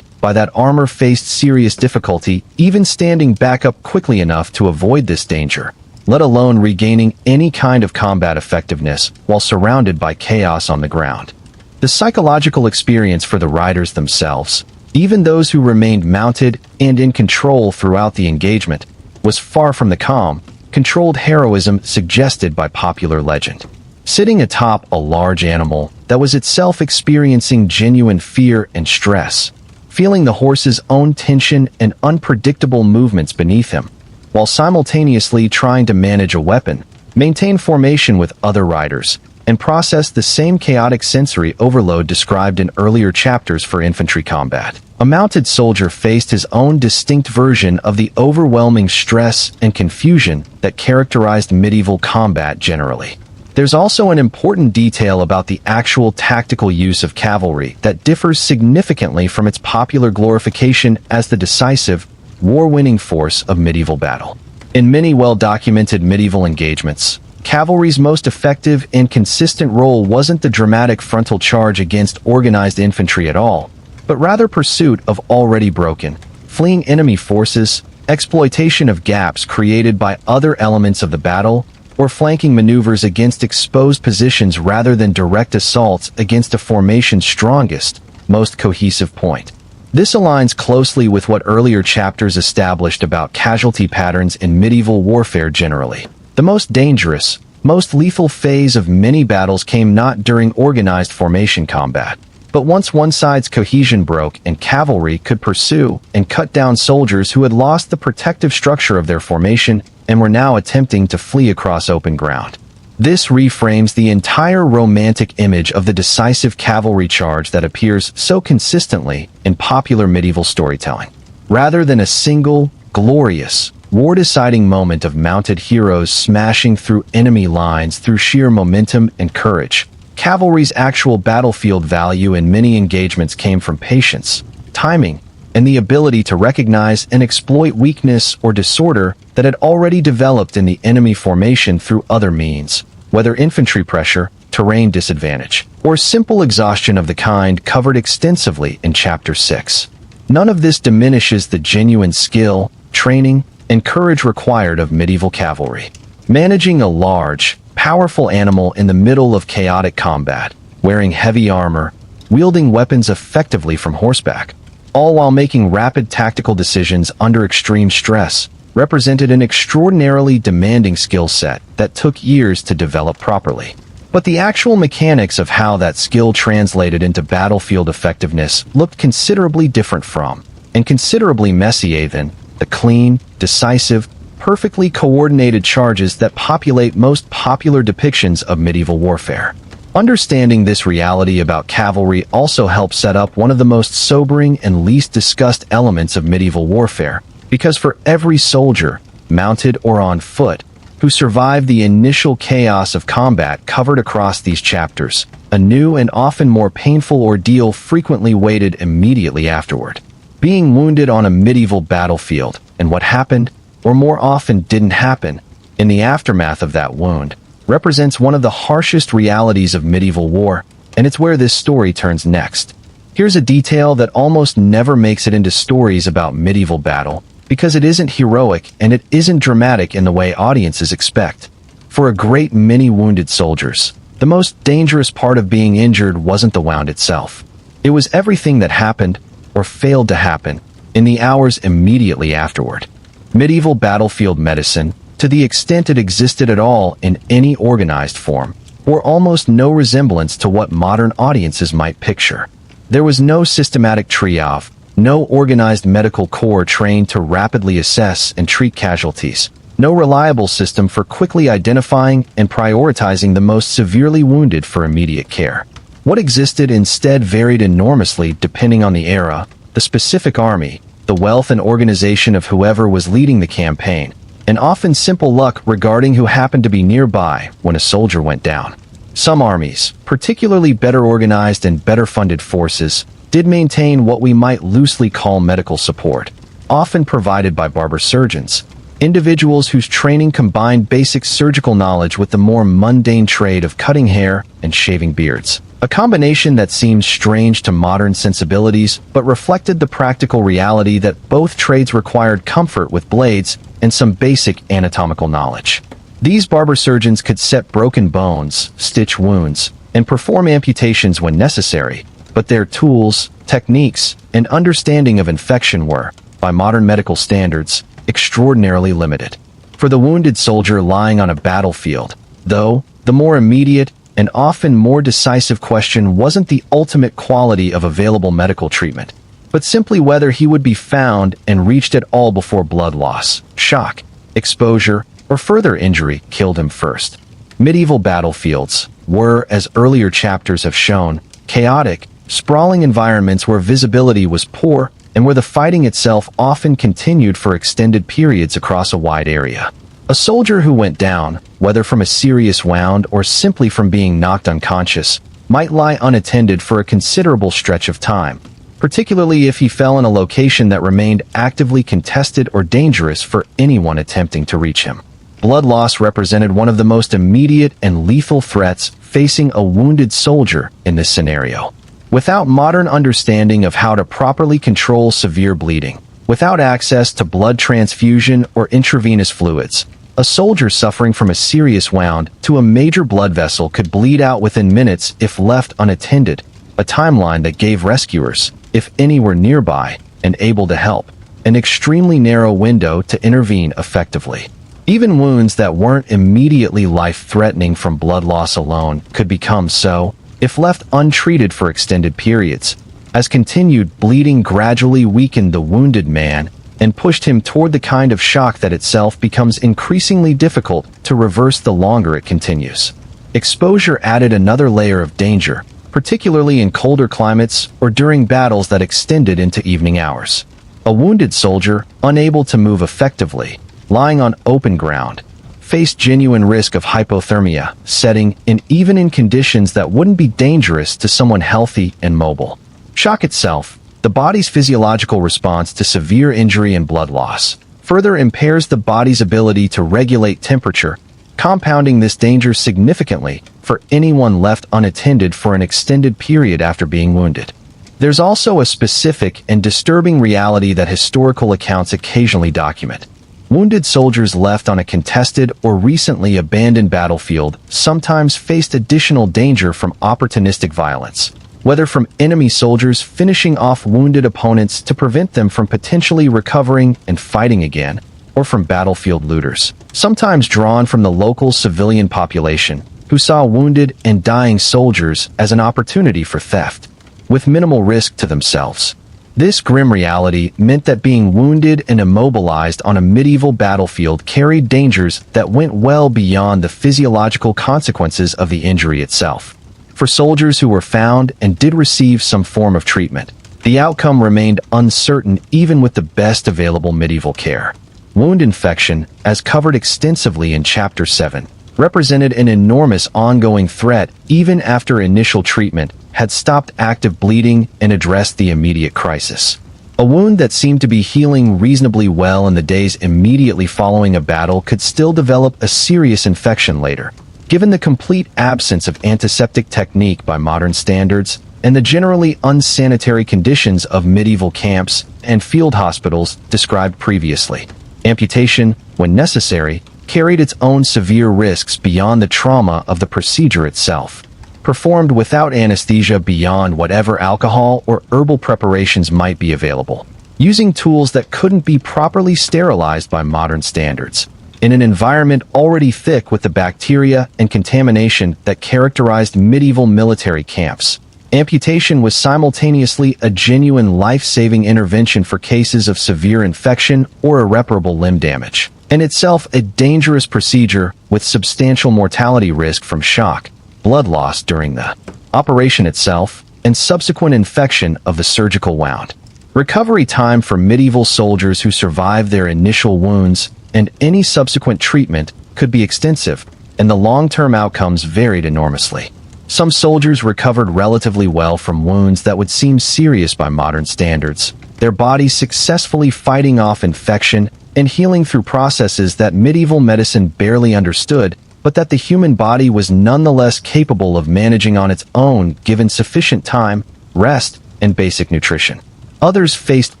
by that armor faced serious difficulty even standing back up quickly enough to avoid this danger, let alone regaining any kind of combat effectiveness while surrounded by chaos on the ground. The psychological experience for the riders themselves, even those who remained mounted and in control throughout the engagement, was far from the calm, controlled heroism suggested by popular legend. Sitting atop a large animal that was itself experiencing genuine fear and stress, feeling the horse's own tension and unpredictable movements beneath him, while simultaneously trying to manage a weapon, maintain formation with other riders, and process the same chaotic sensory overload described in earlier chapters for infantry combat. A mounted soldier faced his own distinct version of the overwhelming stress and confusion that characterized medieval combat generally. There's also an important detail about the actual tactical use of cavalry that differs significantly from its popular glorification as the decisive, war-winning force of medieval battle. In many well-documented medieval engagements, cavalry's most effective and consistent role wasn't the dramatic frontal charge against organized infantry at all, but rather pursuit of already broken, fleeing enemy forces, exploitation of gaps created by other elements of the battle, or flanking maneuvers against exposed positions rather than direct assaults against a formation's strongest, most cohesive point. This aligns closely with what earlier chapters established about casualty patterns in medieval warfare generally. The most dangerous, most lethal phase of many battles came not during organized formation combat, but once one side's cohesion broke and cavalry could pursue and cut down soldiers who had lost the protective structure of their formation and were now attempting to flee across open ground. This reframes the entire romantic image of the decisive cavalry charge that appears so consistently in popular medieval storytelling. Rather than a single, glorious, war-deciding moment of mounted heroes smashing through enemy lines through sheer momentum and courage, cavalry's actual battlefield value in many engagements came from patience, timing, and the ability to recognize and exploit weakness or disorder that had already developed in the enemy formation through other means, whether infantry pressure, terrain disadvantage, or simple exhaustion of the kind covered extensively in Chapter 6. None of this diminishes the genuine skill, training, and courage required of medieval cavalry. Managing a large, powerful animal in the middle of chaotic combat, wearing heavy armor, wielding weapons effectively from horseback, all while making rapid tactical decisions under extreme stress, represented an extraordinarily demanding skill set that took years to develop properly. But the actual mechanics of how that skill translated into battlefield effectiveness looked considerably different from, and considerably messier than, the clean, decisive, perfectly coordinated charges that populate most popular depictions of medieval warfare. Understanding this reality about cavalry also helps set up one of the most sobering and least discussed elements of medieval warfare, because for every soldier, mounted or on foot, who survived the initial chaos of combat covered across these chapters, a new and often more painful ordeal frequently waited immediately afterward. Being wounded on a medieval battlefield, and what happened, or more often didn't happen, in the aftermath of that wound, represents one of the harshest realities of medieval war, and it's where this story turns next. Here's a detail that almost never makes it into stories about medieval battle, because it isn't heroic and it isn't dramatic in the way audiences expect. For a great many wounded soldiers, the most dangerous part of being injured wasn't the wound itself. It was everything that happened, or failed to happen, in the hours immediately afterward. Medieval battlefield medicine, to the extent it existed at all in any organized form, bore almost no resemblance to what modern audiences might picture. There was no systematic triage, no organized medical corps trained to rapidly assess and treat casualties, no reliable system for quickly identifying and prioritizing the most severely wounded for immediate care. What existed instead varied enormously depending on the era, the specific army, the wealth and organization of whoever was leading the campaign, and often simple luck regarding who happened to be nearby when a soldier went down. Some armies, particularly better organized and better funded forces, did maintain what we might loosely call medical support, often provided by barber surgeons, individuals whose training combined basic surgical knowledge with the more mundane trade of cutting hair and shaving beards. A combination that seems strange to modern sensibilities, but reflected the practical reality that both trades required comfort with blades and some basic anatomical knowledge. These barber surgeons could set broken bones, stitch wounds, and perform amputations when necessary, but their tools, techniques, and understanding of infection were, by modern medical standards, extraordinarily limited. For the wounded soldier lying on a battlefield, though, the more immediate and often more decisive question wasn't the ultimate quality of available medical treatment, but simply whether he would be found and reached at all before blood loss, shock, exposure, or further injury killed him first. Medieval battlefields were, as earlier chapters have shown, chaotic, sprawling environments where visibility was poor and where the fighting itself often continued for extended periods across a wide area. A soldier who went down, whether from a serious wound or simply from being knocked unconscious, might lie unattended for a considerable stretch of time, particularly if he fell in a location that remained actively contested or dangerous for anyone attempting to reach him. Blood loss represented one of the most immediate and lethal threats facing a wounded soldier in this scenario. Without modern understanding of how to properly control severe bleeding, without access to blood transfusion or intravenous fluids, a soldier suffering from a serious wound to a major blood vessel could bleed out within minutes if left unattended, a timeline that gave rescuers, if any were nearby and able to help, an extremely narrow window to intervene effectively. Even wounds that weren't immediately life-threatening from blood loss alone could become so, if left untreated for extended periods, as continued bleeding gradually weakened the wounded man and pushed him toward the kind of shock that itself becomes increasingly difficult to reverse the longer it continues. Exposure added another layer of danger, particularly in colder climates or during battles that extended into evening hours. A wounded soldier, unable to move effectively, lying on open ground, faced genuine risk of hypothermia setting in even in conditions that wouldn't be dangerous to someone healthy and mobile. Shock itself, the body's physiological response to severe injury and blood loss, further impairs the body's ability to regulate temperature, compounding this danger significantly for anyone left unattended for an extended period after being wounded. There's also a specific and disturbing reality that historical accounts occasionally document. Wounded soldiers left on a contested or recently abandoned battlefield sometimes faced additional danger from opportunistic violence, whether from enemy soldiers finishing off wounded opponents to prevent them from potentially recovering and fighting again, or from battlefield looters, sometimes drawn from the local civilian population, who saw wounded and dying soldiers as an opportunity for theft, with minimal risk to themselves. This grim reality meant that being wounded and immobilized on a medieval battlefield carried dangers that went well beyond the physiological consequences of the injury itself. For soldiers who were found and did receive some form of treatment, the outcome remained uncertain even with the best available medieval care. Wound infection, as covered extensively in Chapter 7, represented an enormous ongoing threat even after initial treatment had stopped active bleeding and addressed the immediate crisis. A wound that seemed to be healing reasonably well in the days immediately following a battle could still develop a serious infection later, Given the complete absence of antiseptic technique by modern standards, and the generally unsanitary conditions of medieval camps and field hospitals described previously, amputation, when necessary, carried its own severe risks beyond the trauma of the procedure itself. Performed without anesthesia beyond whatever alcohol or herbal preparations might be available, using tools that couldn't be properly sterilized by modern standards, in an environment already thick with the bacteria and contamination that characterized medieval military camps. Amputation was simultaneously a genuine life-saving intervention for cases of severe infection or irreparable limb damage, and itself a dangerous procedure with substantial mortality risk from shock, blood loss during the operation itself, and subsequent infection of the surgical wound. Recovery time for medieval soldiers who survived their initial wounds and any subsequent treatment could be extensive, and the long-term outcomes varied enormously. Some soldiers recovered relatively well from wounds that would seem serious by modern standards, their bodies successfully fighting off infection and healing through processes that medieval medicine barely understood, but that the human body was nonetheless capable of managing on its own given sufficient time, rest, and basic nutrition. Others faced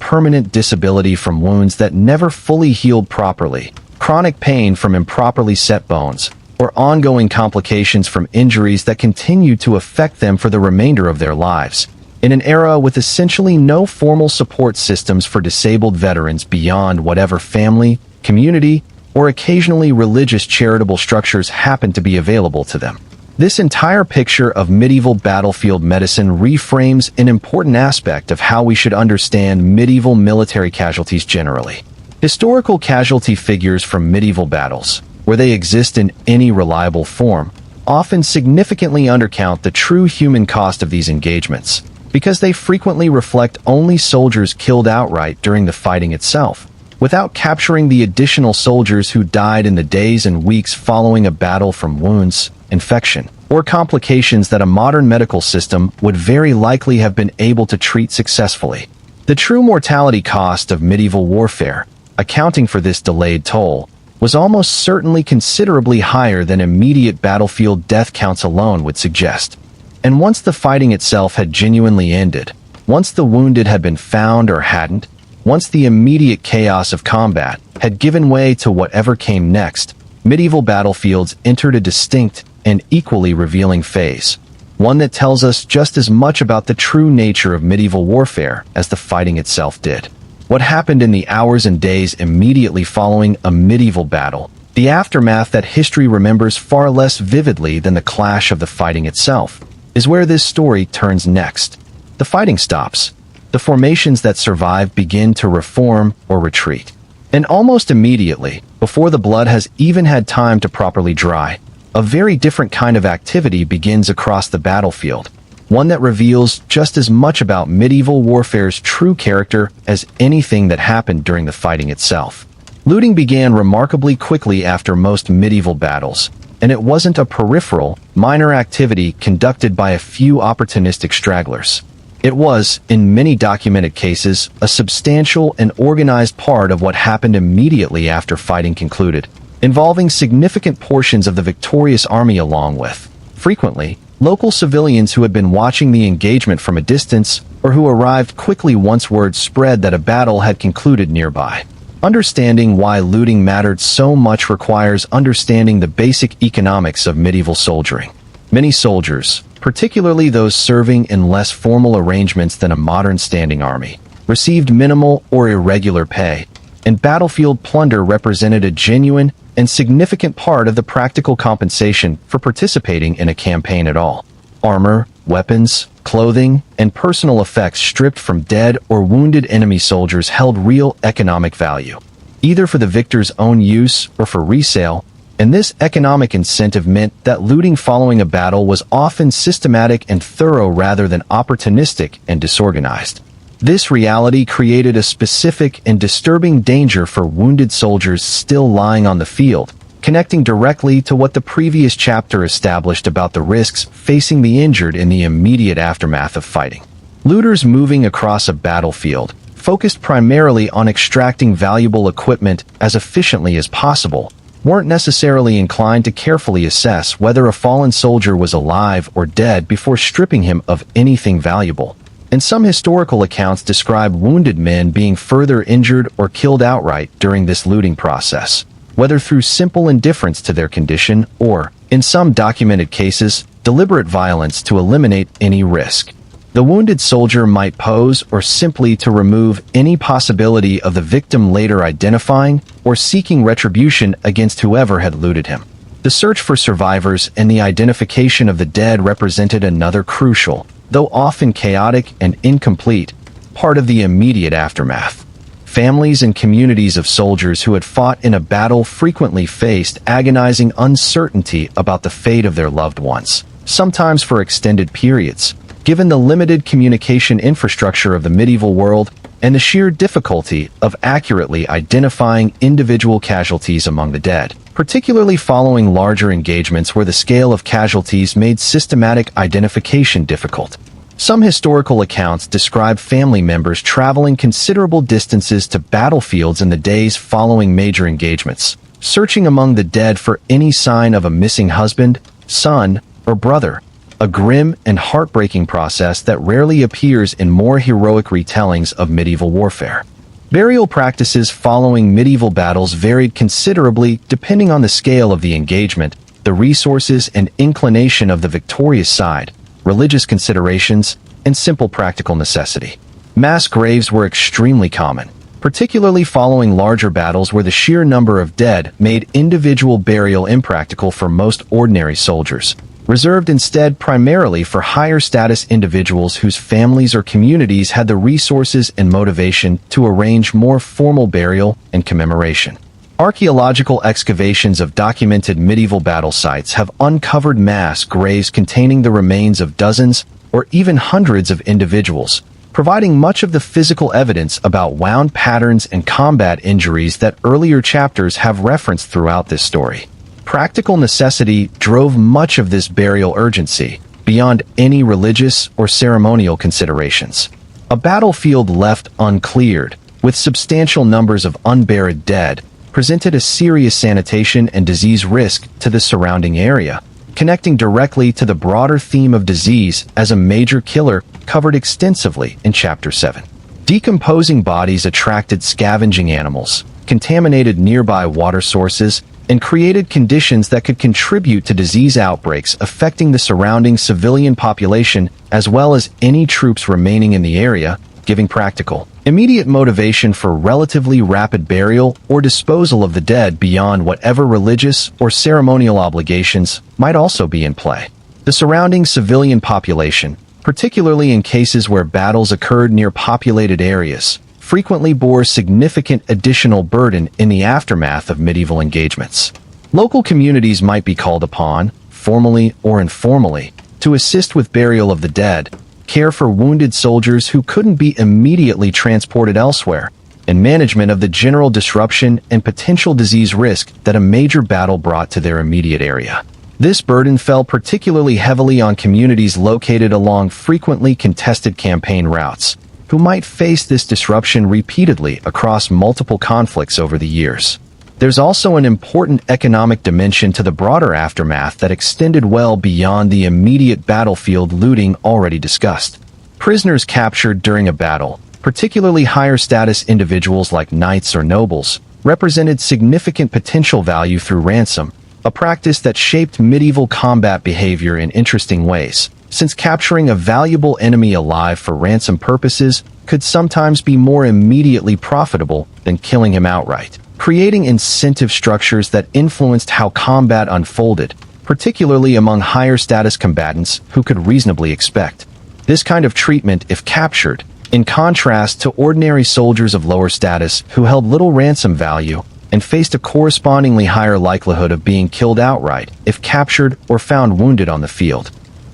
permanent disability from wounds that never fully healed properly, chronic pain from improperly set bones, or ongoing complications from injuries that continued to affect them for the remainder of their lives. In an era with essentially no formal support systems for disabled veterans beyond whatever family, community, or occasionally religious charitable structures happened to be available to them. This entire picture of medieval battlefield medicine reframes an important aspect of how we should understand medieval military casualties generally. Historical casualty figures from medieval battles, where they exist in any reliable form, often significantly undercount the true human cost of these engagements, because they frequently reflect only soldiers killed outright during the fighting itself, without capturing the additional soldiers who died in the days and weeks following a battle from wounds, infection, or complications that a modern medical system would very likely have been able to treat successfully. The true mortality cost of medieval warfare, accounting for this delayed toll, was almost certainly considerably higher than immediate battlefield death counts alone would suggest. And once the fighting itself had genuinely ended, once the wounded had been found or hadn't, once the immediate chaos of combat had given way to whatever came next, medieval battlefields entered a distinct and equally revealing phase, one that tells us just as much about the true nature of medieval warfare as the fighting itself did. What happened in the hours and days immediately following a medieval battle, the aftermath that history remembers far less vividly than the clash of the fighting itself, is where this story turns next. The fighting stops. The formations that survive begin to reform or retreat. And almost immediately, before the blood has even had time to properly dry, a very different kind of activity begins across the battlefield, one that reveals just as much about medieval warfare's true character as anything that happened during the fighting itself. Looting began remarkably quickly after most medieval battles, and it wasn't a peripheral, minor activity conducted by a few opportunistic stragglers. It was, in many documented cases, a substantial and organized part of what happened immediately after fighting concluded, involving significant portions of the victorious army along with, frequently, local civilians who had been watching the engagement from a distance or who arrived quickly once word spread that a battle had concluded nearby. Understanding why looting mattered so much requires understanding the basic economics of medieval soldiering. Many soldiers, particularly those serving in less formal arrangements than a modern standing army, received minimal or irregular pay, and battlefield plunder represented a genuine and significant part of the practical compensation for participating in a campaign at all. Armor, weapons, clothing, and personal effects stripped from dead or wounded enemy soldiers held real economic value, either for the victor's own use or for resale, and this economic incentive meant that looting following a battle was often systematic and thorough rather than opportunistic and disorganized. This reality created a specific and disturbing danger for wounded soldiers still lying on the field, connecting directly to what the previous chapter established about the risks facing the injured in the immediate aftermath of fighting. Looters moving across a battlefield focused primarily on extracting valuable equipment as efficiently as possible, weren't necessarily inclined to carefully assess whether a fallen soldier was alive or dead before stripping him of anything valuable. And some historical accounts describe wounded men being further injured or killed outright during this looting process, whether through simple indifference to their condition or, in some documented cases, deliberate violence to eliminate any risk. The wounded soldier might pose or simply to remove any possibility of the victim later identifying or seeking retribution against whoever had looted him. The search for survivors and the identification of the dead represented another crucial, though often chaotic and incomplete, part of the immediate aftermath. Families and communities of soldiers who had fought in a battle frequently faced agonizing uncertainty about the fate of their loved ones, sometimes for extended periods. Given the limited communication infrastructure of the medieval world and the sheer difficulty of accurately identifying individual casualties among the dead, particularly following larger engagements where the scale of casualties made systematic identification difficult. Some historical accounts describe family members traveling considerable distances to battlefields in the days following major engagements, searching among the dead for any sign of a missing husband, son, or brother. A grim and heartbreaking process that rarely appears in more heroic retellings of medieval warfare. Burial practices following medieval battles varied considerably depending on the scale of the engagement, the resources and inclination of the victorious side, religious considerations, and simple practical necessity. Mass graves were extremely common, particularly following larger battles where the sheer number of dead made individual burial impractical for most ordinary soldiers, reserved instead primarily for higher status individuals whose families or communities had the resources and motivation to arrange more formal burial and commemoration. Archaeological excavations of documented medieval battle sites have uncovered mass graves containing the remains of dozens or even hundreds of individuals, providing much of the physical evidence about wound patterns and combat injuries that earlier chapters have referenced throughout this story. Practical necessity drove much of this burial urgency, beyond any religious or ceremonial considerations. A battlefield left uncleared, with substantial numbers of unburied dead, presented a serious sanitation and disease risk to the surrounding area, connecting directly to the broader theme of disease as a major killer covered extensively in Chapter 7. Decomposing bodies attracted scavenging animals, contaminated nearby water sources, and created conditions that could contribute to disease outbreaks affecting the surrounding civilian population as well as any troops remaining in the area, giving practical, immediate motivation for relatively rapid burial or disposal of the dead beyond whatever religious or ceremonial obligations might also be in play. The surrounding civilian population, particularly in cases where battles occurred near populated areas, frequently bore significant additional burden in the aftermath of medieval engagements. Local communities might be called upon, formally or informally, to assist with burial of the dead, care for wounded soldiers who couldn't be immediately transported elsewhere, and management of the general disruption and potential disease risk that a major battle brought to their immediate area. This burden fell particularly heavily on communities located along frequently contested campaign routes, who might face this disruption repeatedly across multiple conflicts over the years. There's also an important economic dimension to the broader aftermath that extended well beyond the immediate battlefield looting already discussed. Prisoners captured during a battle, particularly higher status individuals like knights or nobles, represented significant potential value through ransom, a practice that shaped medieval combat behavior in interesting ways, since capturing a valuable enemy alive for ransom purposes could sometimes be more immediately profitable than killing him outright, creating incentive structures that influenced how combat unfolded, particularly among higher status combatants who could reasonably expect this kind of treatment if captured, in contrast to ordinary soldiers of lower status who held little ransom value and faced a correspondingly higher likelihood of being killed outright if captured or found wounded on the field.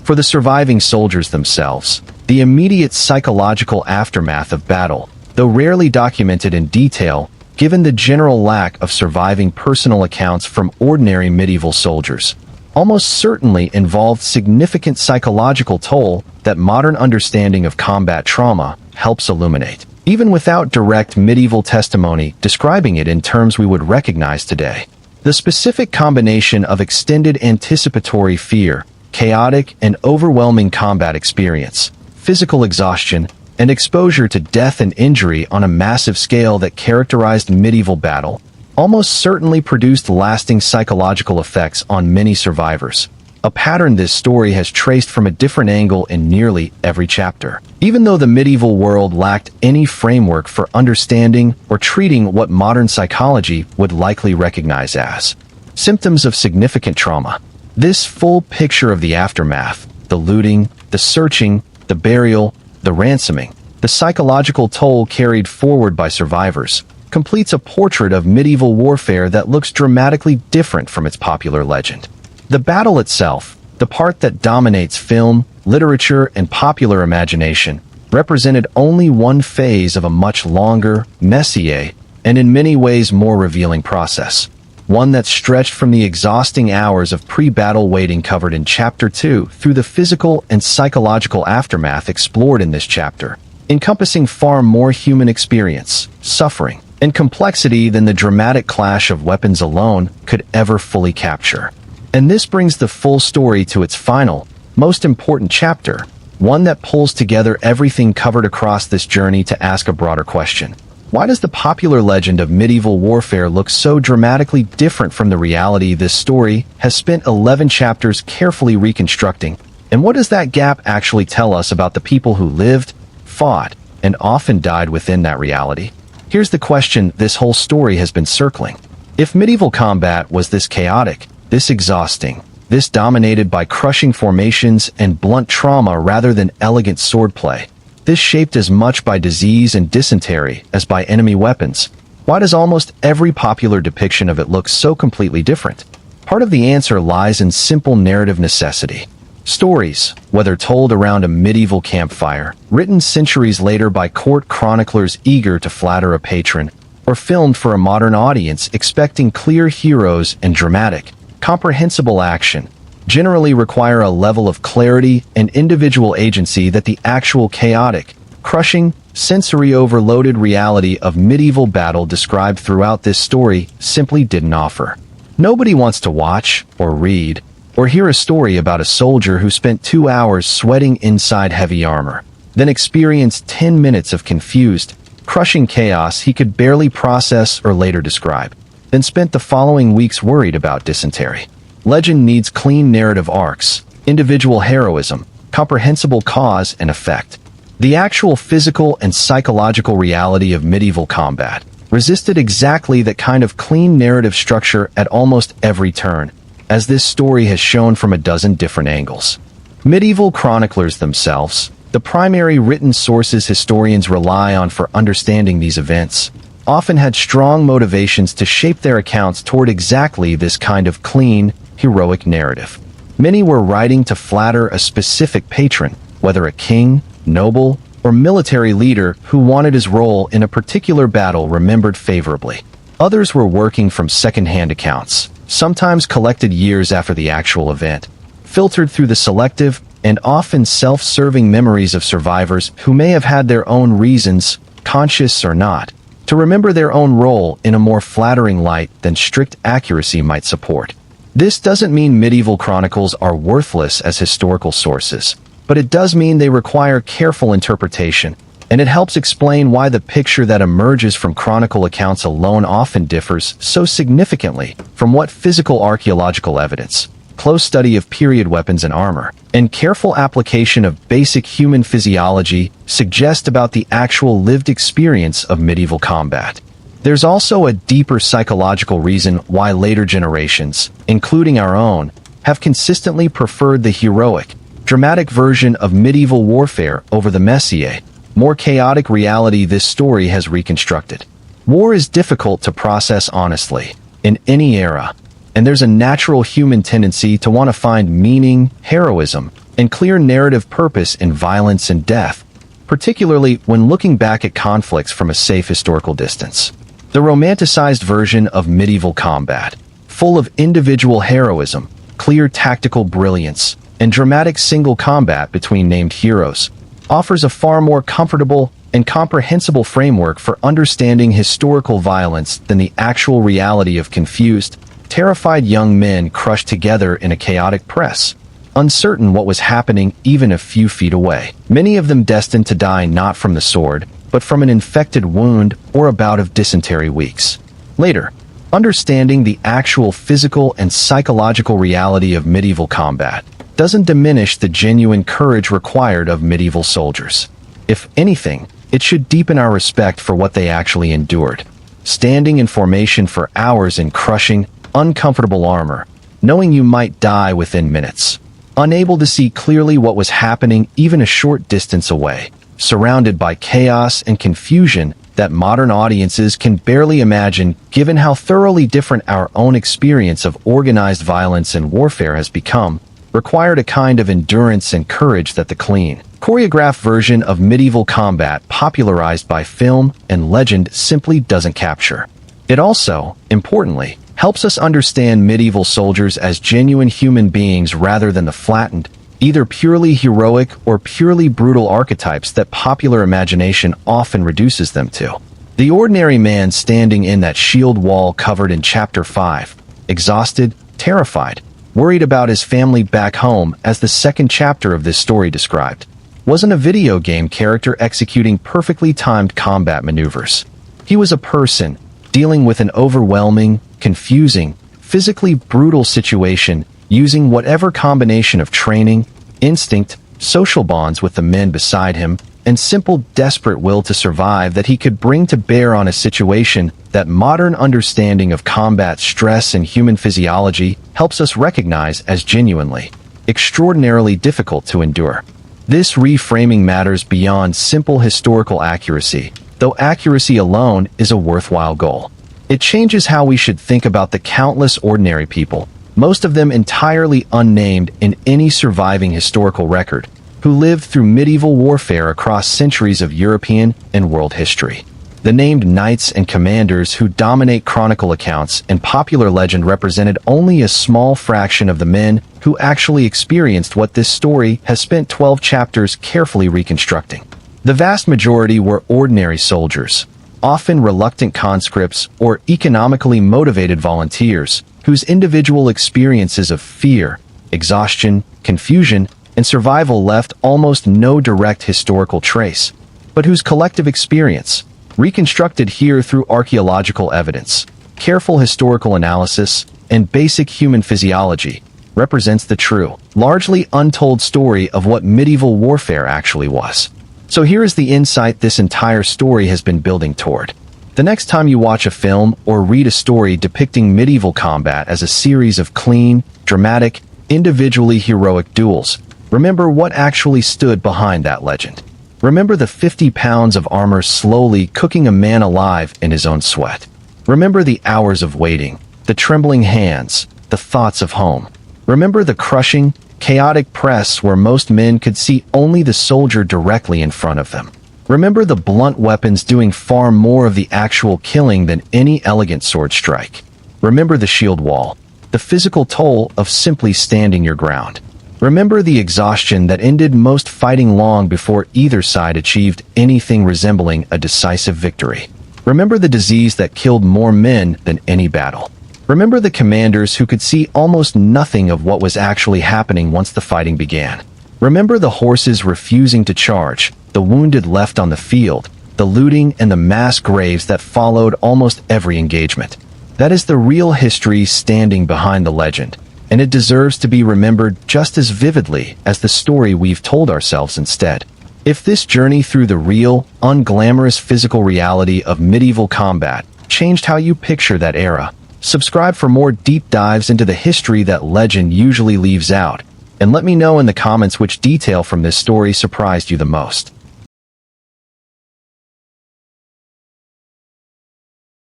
For the surviving soldiers themselves, the immediate psychological aftermath of battle, though rarely documented in detail, given the general lack of surviving personal accounts from ordinary medieval soldiers, almost certainly involved significant psychological toll that modern understanding of combat trauma helps illuminate, even without direct medieval testimony describing it in terms we would recognize today. The specific combination of extended anticipatory fear, chaotic and overwhelming combat experience, physical exhaustion, and exposure to death and injury on a massive scale that characterized medieval battle almost certainly produced lasting psychological effects on many survivors, a pattern this story has traced from a different angle in nearly every chapter. Even though the medieval world lacked any framework for understanding or treating what modern psychology would likely recognize as symptoms of significant trauma, this full picture of the aftermath, the looting, the searching, the burial, the ransoming, the psychological toll carried forward by survivors, completes a portrait of medieval warfare that looks dramatically different from its popular legend. The battle itself, the part that dominates film, literature, and popular imagination, represented only one phase of a much longer, messier, and in many ways more revealing process. One that stretched from the exhausting hours of pre-battle waiting covered in Chapter 2 through the physical and psychological aftermath explored in this chapter, encompassing far more human experience, suffering, and complexity than the dramatic clash of weapons alone could ever fully capture. And this brings the full story to its final, most important chapter, one that pulls together everything covered across this journey to ask a broader question. Why does the popular legend of medieval warfare look so dramatically different from the reality this story has spent 11 chapters carefully reconstructing? And what does that gap actually tell us about the people who lived, fought, and often died within that reality? Here's the question this whole story has been circling. If medieval combat was this chaotic, this exhausting, this dominated by crushing formations and blunt trauma rather than elegant swordplay, this shaped as much by disease and dysentery as by enemy weapons, why does almost every popular depiction of it look so completely different? Part of the answer lies in simple narrative necessity. Stories, whether told around a medieval campfire, written centuries later by court chroniclers eager to flatter a patron, or filmed for a modern audience expecting clear heroes and dramatic, comprehensible action, generally require a level of clarity and individual agency that the actual chaotic, crushing, sensory-overloaded reality of medieval battle described throughout this story simply didn't offer. Nobody wants to watch, or read, or hear a story about a soldier who spent 2 hours sweating inside heavy armor, then experienced 10 minutes of confused, crushing chaos he could barely process or later describe, then spent the following weeks worried about dysentery. Legend needs clean narrative arcs, individual heroism, comprehensible cause and effect. The actual physical and psychological reality of medieval combat resisted exactly that kind of clean narrative structure at almost every turn, as this story has shown from a dozen different angles. Medieval chroniclers themselves, the primary written sources historians rely on for understanding these events, often had strong motivations to shape their accounts toward exactly this kind of clean, heroic narrative. Many were writing to flatter a specific patron, whether a king, noble, or military leader who wanted his role in a particular battle remembered favorably. Others were working from second-hand accounts, sometimes collected years after the actual event, filtered through the selective and often self-serving memories of survivors who may have had their own reasons, conscious or not, to remember their own role in a more flattering light than strict accuracy might support. This doesn't mean medieval chronicles are worthless as historical sources, but it does mean they require careful interpretation, and it helps explain why the picture that emerges from chronicle accounts alone often differs so significantly from what physical archaeological evidence, close study of period weapons and armor, and careful application of basic human physiology suggest about the actual lived experience of medieval combat. There's also a deeper psychological reason why later generations, including our own, have consistently preferred the heroic, dramatic version of medieval warfare over the messier, more chaotic reality this story has reconstructed. War is difficult to process honestly, in any era, and there's a natural human tendency to want to find meaning, heroism, and clear narrative purpose in violence and death, particularly when looking back at conflicts from a safe historical distance. The romanticized version of medieval combat, full of individual heroism, clear tactical brilliance, and dramatic single combat between named heroes, offers a far more comfortable and comprehensible framework for understanding historical violence than the actual reality of confused, terrified young men crushed together in a chaotic press, uncertain what was happening even a few feet away. Many of them destined to die not from the sword, but from an infected wound or a bout of dysentery weeks later. Understanding the actual physical and psychological reality of medieval combat doesn't diminish the genuine courage required of medieval soldiers. If anything, it should deepen our respect for what they actually endured. Standing in formation for hours in crushing, uncomfortable armor, knowing you might die within minutes. Unable to see clearly what was happening even a short distance away. Surrounded by chaos and confusion that modern audiences can barely imagine given how thoroughly different our own experience of organized violence and warfare has become, required a kind of endurance and courage that the clean, choreographed version of medieval combat popularized by film and legend simply doesn't capture. It also, importantly, helps us understand medieval soldiers as genuine human beings rather than the flattened, either purely heroic or purely brutal archetypes that popular imagination often reduces them to. The ordinary man standing in that shield wall covered in Chapter 5, exhausted, terrified, worried about his family back home as the second chapter of this story described, wasn't a video game character executing perfectly timed combat maneuvers. He was a person, dealing with an overwhelming, confusing, physically brutal situation using whatever combination of training, instinct, social bonds with the men beside him, and simple desperate will to survive that he could bring to bear on a situation that modern understanding of combat stress and human physiology helps us recognize as genuinely, extraordinarily difficult to endure. This reframing matters beyond simple historical accuracy, though accuracy alone is a worthwhile goal. It changes how we should think about the countless ordinary people, most of them entirely unnamed in any surviving historical record, who lived through medieval warfare across centuries of European and world history. The named knights and commanders who dominate chronicle accounts and popular legend represented only a small fraction of the men who actually experienced what this story has spent 12 chapters carefully reconstructing. The vast majority were ordinary soldiers, often reluctant conscripts or economically motivated volunteers, whose individual experiences of fear, exhaustion, confusion, and survival left almost no direct historical trace, but whose collective experience, reconstructed here through archaeological evidence, careful historical analysis, and basic human physiology, represents the true, largely untold story of what medieval warfare actually was. So here is the insight this entire story has been building toward. The next time you watch a film or read a story depicting medieval combat as a series of clean, dramatic, individually heroic duels, remember what actually stood behind that legend. Remember the 50 pounds of armor slowly cooking a man alive in his own sweat. Remember the hours of waiting, the trembling hands, the thoughts of home. Remember the crushing, chaotic press where most men could see only the soldier directly in front of them. Remember the blunt weapons doing far more of the actual killing than any elegant sword strike. Remember the shield wall, the physical toll of simply standing your ground. Remember the exhaustion that ended most fighting long before either side achieved anything resembling a decisive victory. Remember the disease that killed more men than any battle. Remember the commanders who could see almost nothing of what was actually happening once the fighting began. Remember the horses refusing to charge, the wounded left on the field, the looting and the mass graves that followed almost every engagement. That is the real history standing behind the legend, and it deserves to be remembered just as vividly as the story we've told ourselves instead. If this journey through the real, unglamorous physical reality of medieval combat changed how you picture that era, subscribe for more deep dives into the history that legend usually leaves out, and let me know in the comments which detail from this story surprised you the most.